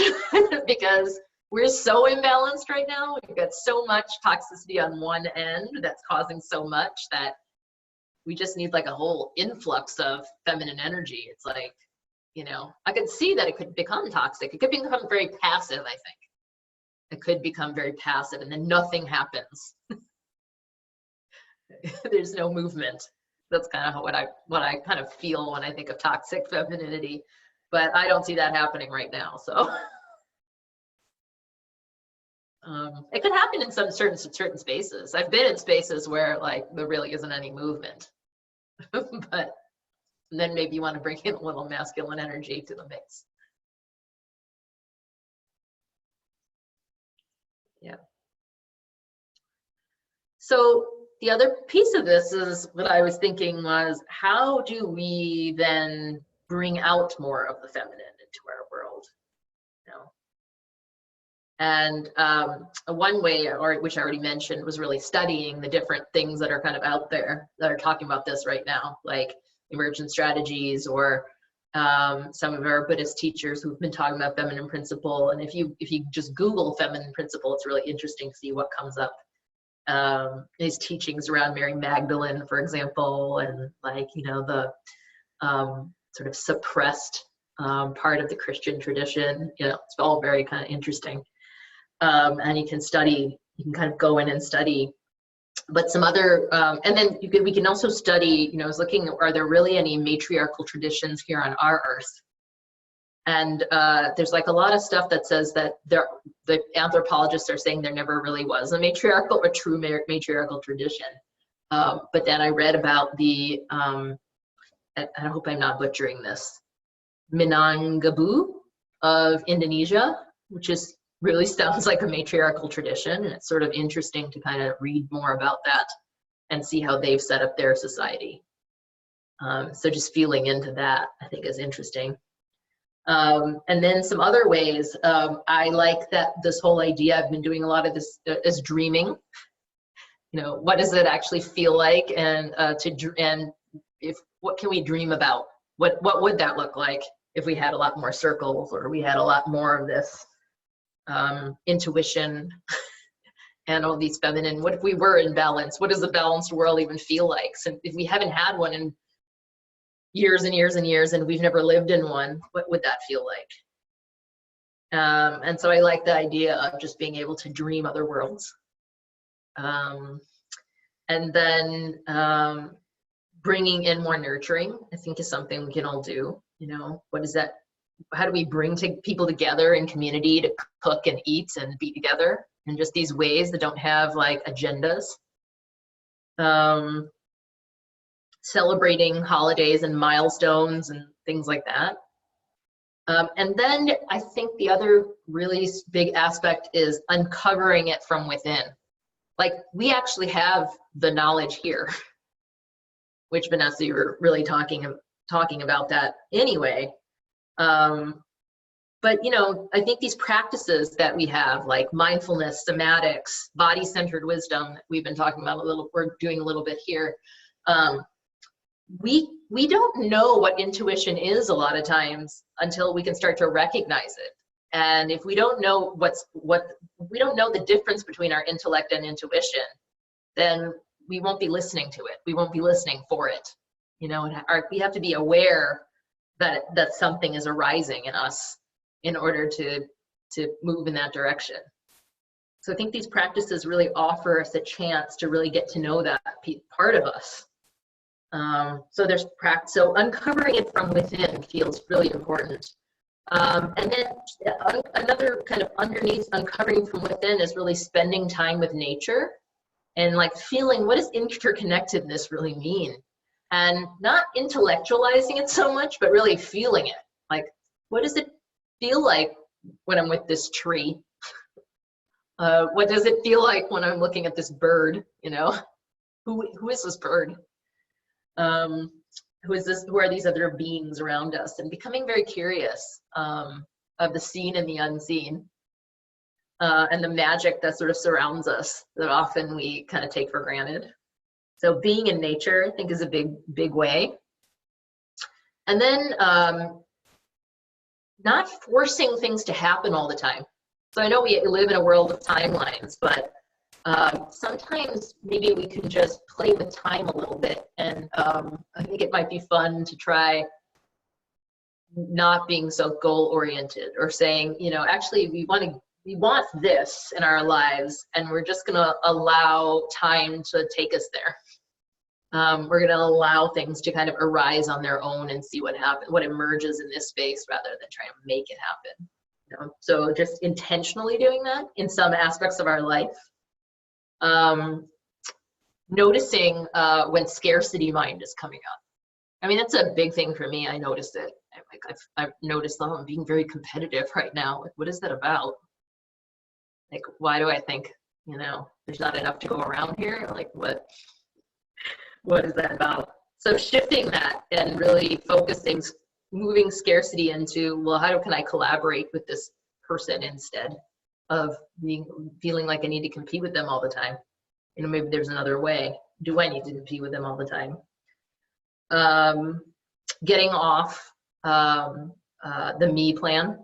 because we're so imbalanced right now. We've got so much toxicity on one end that's causing so much that we just need like a whole influx of feminine energy. It's like, You know, I could see that it could become toxic. It could become very passive, I think. It could become very passive and then nothing happens. There's no movement. That's kind of what I kind of feel when I think of toxic femininity, but I don't see that happening right now. So it could happen in some certain spaces. I've been in spaces where like there really isn't any movement, but then maybe you want to bring in a little masculine energy to the mix. Yeah. So the other piece of this is what I was thinking was, how do we then bring out more of the feminine into our world? You know? And one way, or which I already mentioned, was really studying the different things that are kind of out there that are talking about this right now, like emergent strategies, or some of our Buddhist teachers who've been talking about feminine principle. And if you just Google feminine principle, it's really interesting to see what comes up. His teachings around Mary Magdalene, for example, and like, you know, the sort of suppressed part of the Christian tradition. You know, it's all very kind of interesting. And you can kind of go in and study. But some other, and then we can also study, you know, I was looking, are there really any matriarchal traditions here on our earth? And there's like a lot of stuff that says that the anthropologists are saying there never really was a matriarchal or true matriarchal tradition. But then I read about the, I hope I'm not butchering this, Minangkabau of Indonesia, which is really sounds like a matriarchal tradition. And it's sort of interesting to kind of read more about that and see how they've set up their society. So just feeling into that, I think, is interesting. And then some other ways, I like that this whole idea, I've been doing a lot of this, is dreaming. You know, what does it actually feel like? And what can we dream about? What would that look like if we had a lot more circles, or we had a lot more of this intuition and all these feminine? What if we were in balance? What does a balanced world even feel like? So if we haven't had one in years and years and years, and we've never lived in one, what would that feel like? And so I like the idea of just being able to dream other worlds. And then bringing in more nurturing, I think, is something we can all do. You know, what is that? How do we bring people together in community to cook and eat and be together in just these ways that don't have like agendas? Celebrating holidays and milestones and things like that. And then I think the other really big aspect is uncovering it from within. Like, we actually have the knowledge here, which Vanessa, you were really talking about that anyway. But, you know, I think these practices that we have, like mindfulness, somatics, body-centered wisdom, that we've been talking about we're doing a little bit here. We don't know what intuition is a lot of times until we can start to recognize it. And if we don't know we don't know the difference between our intellect and intuition, then we won't be listening to it. We won't be listening for it. You know, we have to be aware that something is arising in us in order to move in that direction. So I think these practices really offer us a chance to really get to know that part of us. So there's practice. So uncovering it from within feels really important. And then another kind of underneath uncovering from within is really spending time with nature and like feeling, what does interconnectedness really mean? And not intellectualizing it so much, but really feeling it. Like, what does it feel like when I'm with this tree? What does it feel like when I'm looking at this bird? You know, who is this bird? Who is this? Who are these other beings around us? And becoming very curious of the seen and the unseen, and the magic that sort of surrounds us that often we kind of take for granted. So being in nature, I think, is a big way. And then not forcing things to happen all the time. So I know we live in a world of timelines, but sometimes maybe we can just play with time a little bit. And I think it might be fun to try not being so goal oriented, or saying, you know, actually we want this in our lives, and we're just going to allow time to take us there. We're going to allow things to kind of arise on their own and see what happens, what emerges in this space, rather than trying to make it happen. You know? So just intentionally doing that in some aspects of our life. Noticing when scarcity mind is coming up. I mean, that's a big thing for me. I noticed it. I've noticed I'm being very competitive right now. Like, what is that about? Like, why do I think, you know, there's not enough to go around here? Like, what is that about? So shifting that and really focusing, moving scarcity into, well, how can I collaborate with this person instead of feeling like I need to compete with them all the time? You know, maybe there's another way. Do I need to compete with them all the time? Getting off the me plan,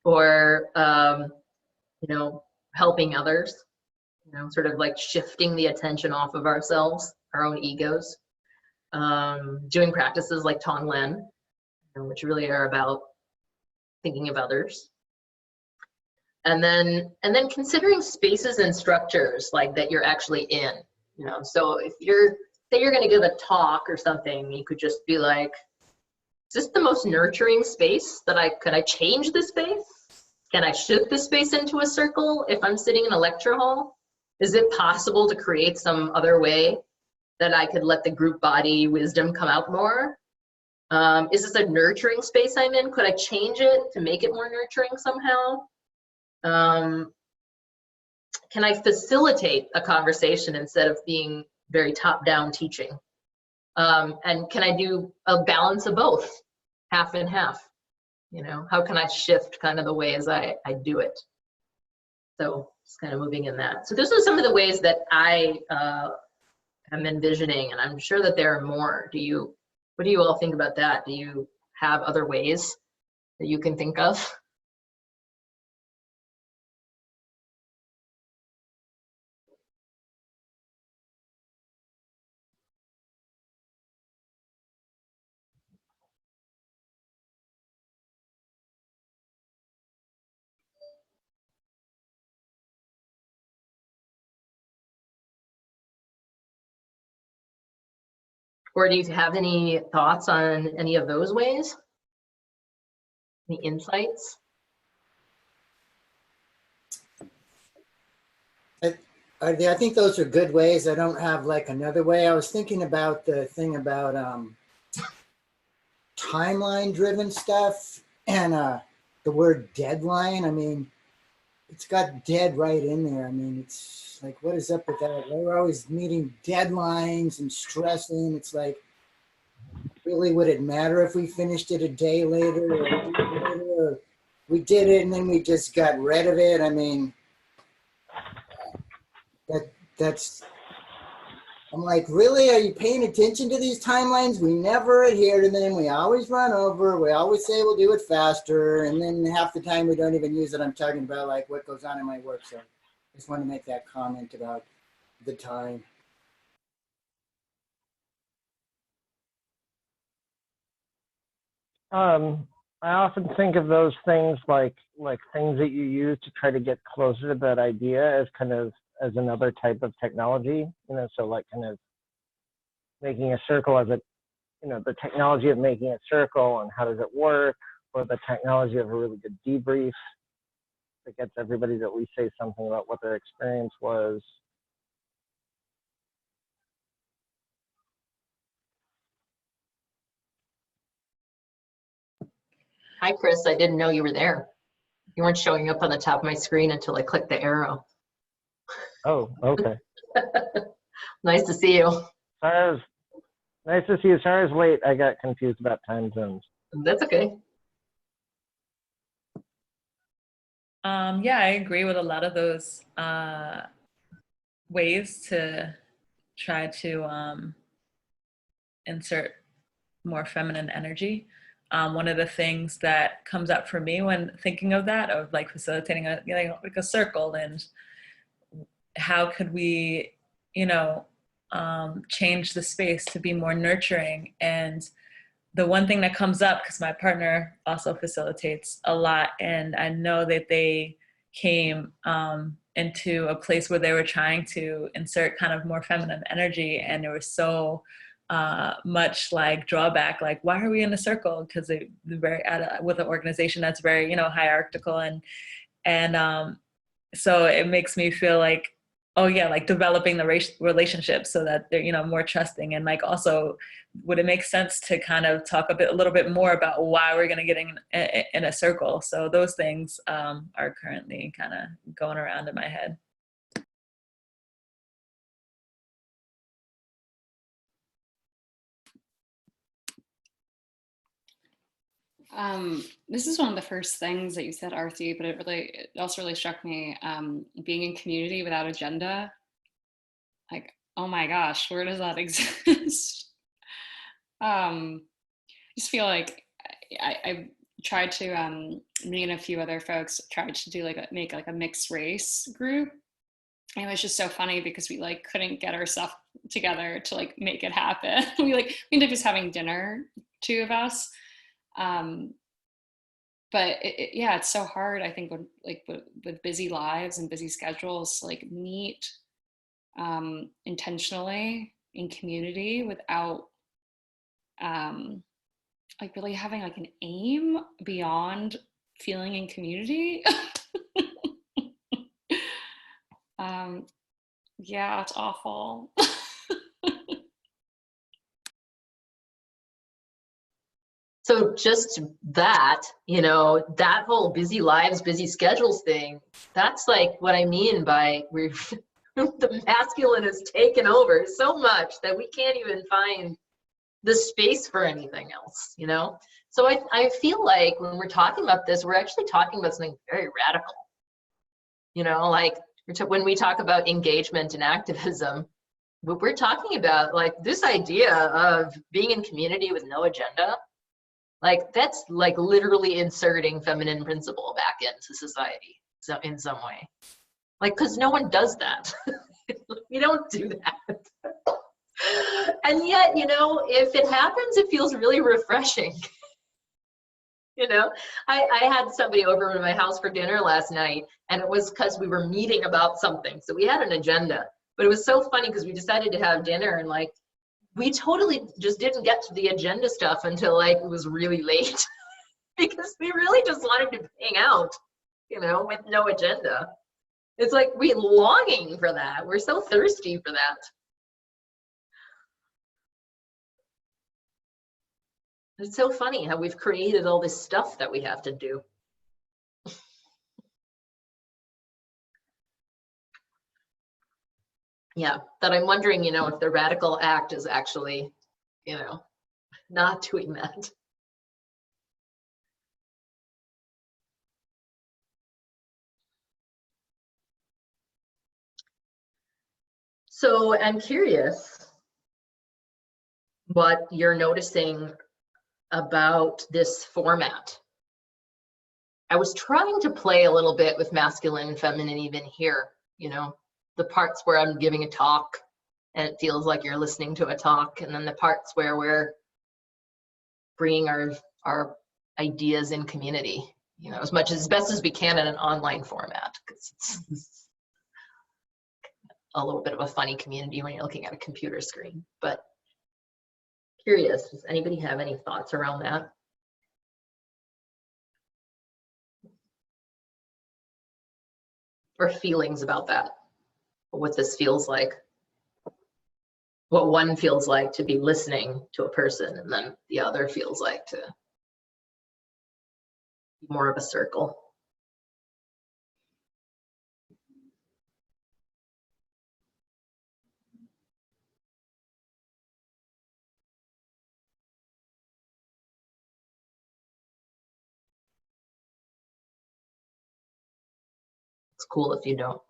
or you know, helping others, you know, sort of like shifting the attention off of ourselves, our own egos. Doing practices like Tonglen, you know, which really are about thinking of others. And then considering spaces and structures like that you're actually in, you know. So if say you're going to give a talk or something, you could just be like, is this the most nurturing space that could I change the space? Can I shift the space into a circle if I'm sitting in a lecture hall? Is it possible to create some other way that I could let the group body wisdom come out more? Is this a nurturing space I'm in? Could I change it to make it more nurturing somehow? Can I facilitate a conversation instead of being very top-down teaching? And can I do a balance of both, half and half? You know, how can I shift kind of the ways I do it? So just kind of moving in that. So those are some of the ways that I am envisioning, and I'm sure that there are more. What do you all think about that? Do you have other ways that you can think of? Or do you have any thoughts on any of those ways? Any insights? I think those are good ways. I don't have like another way. I was thinking about the thing about timeline driven stuff, and the word deadline. I mean, it's got dead right in there. I mean, it's like, what is up with that? We're always meeting deadlines and stressing. It's like, really, would it matter if we finished it a day later, or a week later, or we did it and then we just got rid of it? I mean, that's, I'm like, really? Are you paying attention to these timelines? We never adhere to them. We always run over. We always say we'll do it faster, and then half the time we don't even use it. I'm talking about like what goes on in my work. So I just want to make that comment about the time. I often think of those things like things that you use to try to get closer to that idea as kind of as another type of technology, you know, so like kind of making a circle as a, you know, the technology of making a circle and how does it work, or the technology of a really good debrief that gets everybody to at least say something about what their experience was. Hi, Chris. I didn't know you were there. You weren't showing up on the top of my screen until I clicked the arrow. Oh, okay. Nice to see you. Sorry, nice to see you. Sorry I was late. I got confused about time zones. That's okay. Yeah, I agree with a lot of those ways to try to insert more feminine energy. One of the things that comes up for me when thinking of that, of like facilitating a, you know, like a circle, and how could we, you know, change the space to be more nurturing. And the one thing that comes up, because my partner also facilitates a lot, and I know that they came into a place where they were trying to insert kind of more feminine energy, and there was so much like drawback, like why are we in a circle? Because they're very with an organization that's very, you know, hierarchical, and so it makes me feel like, oh yeah, like developing the relationship so that they're, you know, more trusting. And like also, would it make sense to kind of talk a little bit more about why we're going to get in a circle? So those things are currently kind of going around in my head. This is one of the first things that you said, Aarti, but it also really struck me, being in community without agenda. Like, oh my gosh, where does that exist? I just feel like I tried to, me and a few other folks tried to do make like a mixed race group. And it was just so funny because we like couldn't get our stuff together to like make it happen. We ended up just having dinner, two of us. But yeah, it's so hard, I think, with busy lives and busy schedules, to like meet intentionally in community without like really having like an aim beyond feeling in community. Yeah, it's awful. So just that, you know, that whole busy lives, busy schedules thing, that's like what I mean by the masculine has taken over so much that we can't even find the space for anything else, you know? So I feel like when we're talking about this, we're actually talking about something very radical. You know, like when we talk about engagement and activism, what we're talking about, like this idea of being in community with no agenda, like that's like literally inserting feminine principle back into society, so in some way. Like, because no one does that. We don't do that. And yet, you know, if it happens, it feels really refreshing. You know, I had somebody over to my house for dinner last night, and it was because we were meeting about something. So we had an agenda, but it was so funny because we decided to have dinner, and like, we totally just didn't get to the agenda stuff until like it was really late because we really just wanted to hang out, you know, with no agenda. It's like we're longing for that. We're so thirsty for that. It's so funny how we've created all this stuff that we have to do. Yeah, that I'm wondering, you know, if the radical act is actually, you know, not doing that. So I'm curious what you're noticing about this format. I was trying to play a little bit with masculine and feminine even here, you know, the parts where I'm giving a talk and it feels like you're listening to a talk, and then the parts where we're bringing our ideas in community, you know, as best as we can in an online format, because it's a little bit of a funny community when you're looking at a computer screen. But curious, does anybody have any thoughts around that? Or feelings about that? What this feels like? What one feels like to be listening to a person, and then the other feels like to be more of a circle. It's cool if you don't.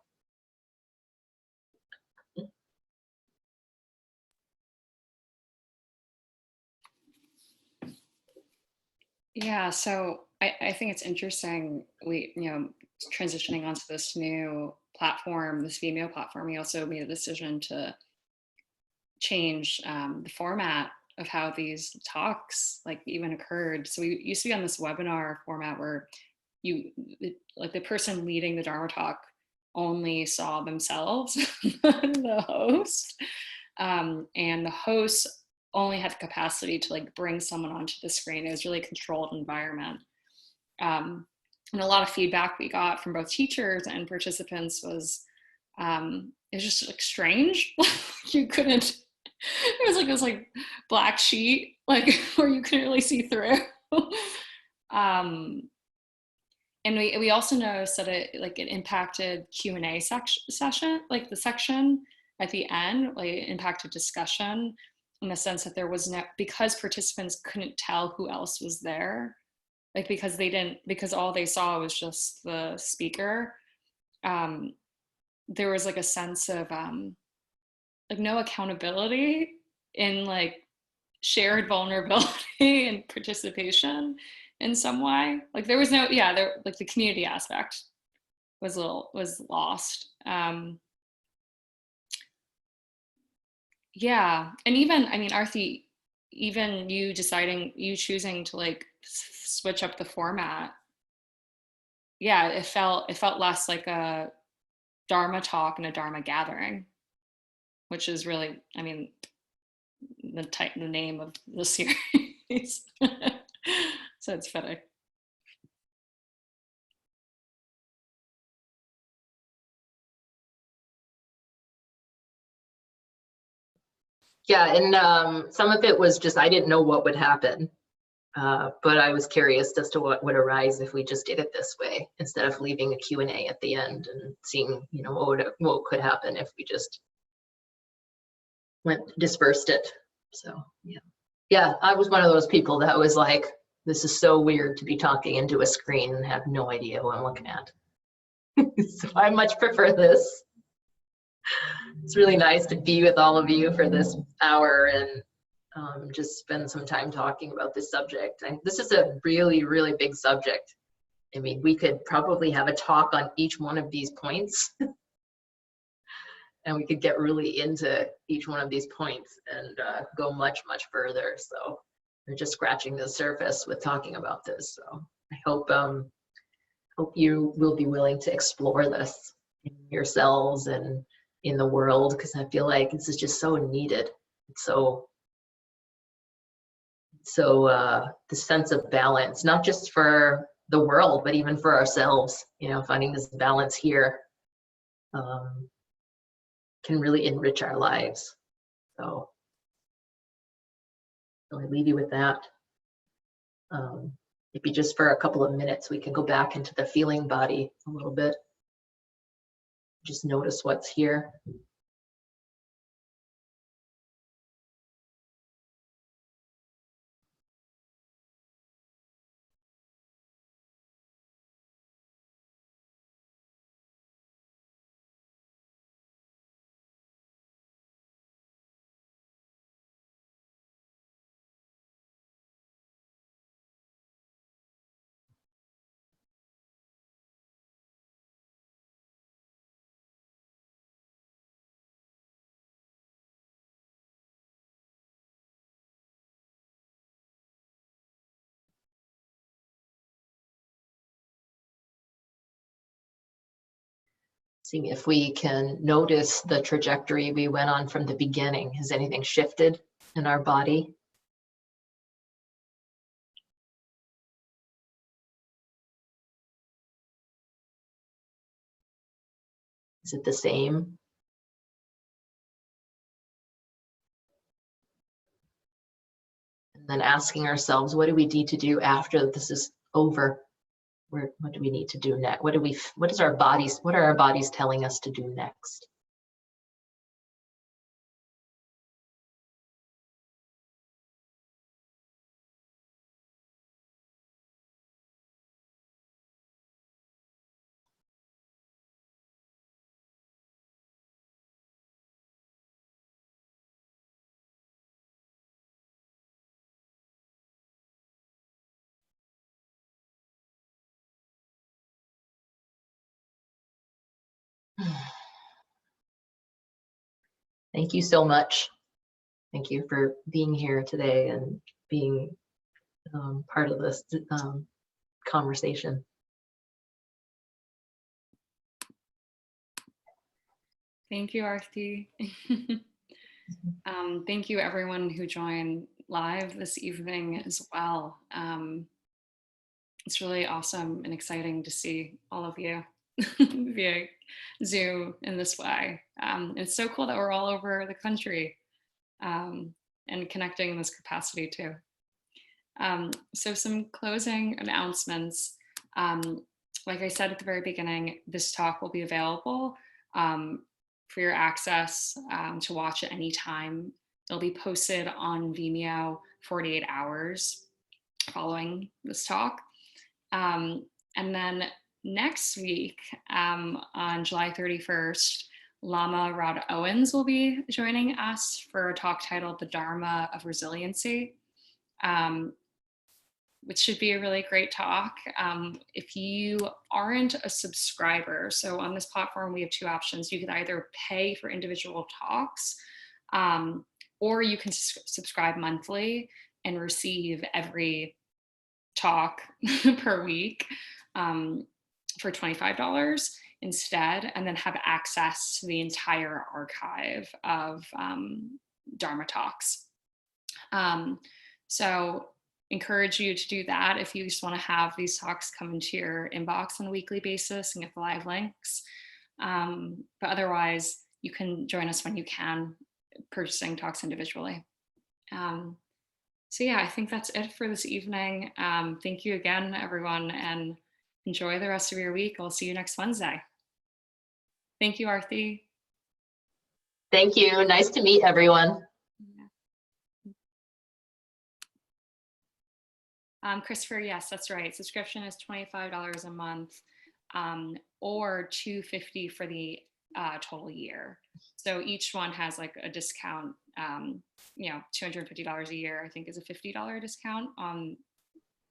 Yeah, so I think it's interesting. Transitioning onto this new platform, this Vimeo platform, we also made a decision to change the format of how these talks like even occurred. So we used to be on this webinar format where like the person leading the Dharma talk only saw themselves, the host, and the host only had the capacity to like bring someone onto the screen. It was really a controlled environment. And a lot of feedback we got from both teachers and participants was, it was just like strange. You couldn't, it was like this like black sheet, like where you couldn't really see through. And we also noticed that it impacted Q&A session, like the section at the end, like it impacted discussion in the sense that there was no, because participants couldn't tell who else was there, like because all they saw was just the speaker. There was like a sense of like no accountability in like shared vulnerability and participation in some way. Like there was no, like the community aspect was lost. Yeah, and even, I mean, Aarti, even you choosing to like switch up the format, yeah, it felt less like a Dharma talk and a Dharma gathering, which is really, I mean, the name of the series. So it's fitting. Yeah, and some of it was just, I didn't know what would happen, but I was curious as to what would arise if we just did it this way, instead of leaving a Q&A at the end and seeing, you know, what could happen if we just dispersed it. So yeah, I was one of those people that was like, this is so weird to be talking into a screen and have no idea who I'm looking at. So I much prefer this. It's really nice to be with all of you for this hour and just spend some time talking about this subject. And this is a really, really big subject. I mean, we could probably have a talk on each one of these points and we could get really into each one of these points and go much, much further. So we're just scratching the surface with talking about this. So I hope you will be willing to explore this in yourselves and in the world, because I feel like this is just so needed. So the sense of balance, not just for the world, but even for ourselves, you know, finding this balance here can really enrich our lives. So I leave you with that. Maybe just for a couple of minutes, we can go back into the feeling body a little bit. Just notice what's here. See if we can notice the trajectory we went on from the beginning. Has anything shifted in our body? Is it the same? And then asking ourselves, what do we need to do after this is over? What do we need to do next? What are our bodies telling us to do next? Thank you so much. Thank you for being here today and being part of this conversation. Thank you, Aarti. Thank you, everyone who joined live this evening as well. It's really awesome and exciting to see all of you via Zoom in this way. It's so cool that we're all over the country and connecting in this capacity too. So some closing announcements. Like I said at the very beginning, this talk will be available for your access to watch at any time. It'll be posted on Vimeo 48 hours following this talk. And then next week, on July 31st, Lama Rod Owens will be joining us for a talk titled The Dharma of Resiliency, which should be a really great talk. If you aren't a subscriber, so on this platform, we have two options. You can either pay for individual talks, or you can subscribe monthly and receive every talk per week for $25 instead, and then have access to the entire archive of Dharma talks. So encourage you to do that if you just want to have these talks come into your inbox on a weekly basis and get the live links. But otherwise, you can join us when you can, purchasing talks individually. So yeah, I think that's it for this evening. Thank you again, everyone, and enjoy the rest of your week. I'll see you next Wednesday. Thank you, Aarti. Thank you. Nice to meet everyone. Christopher, yes, that's right. Subscription is $25 a month, or $250 for the total year. So each one has like a discount. $250 a year, I think, is a $50 discount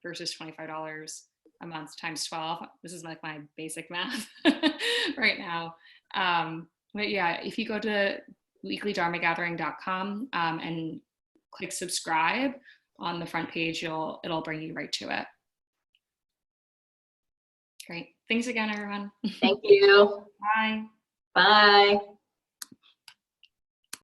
versus $25 a month times 12. This is like my basic math right now. But yeah, if you go to weeklydharmagathering.com and click subscribe on the front page, it'll bring you right to it. Great. Thanks again, everyone. Thank you. Bye. Bye.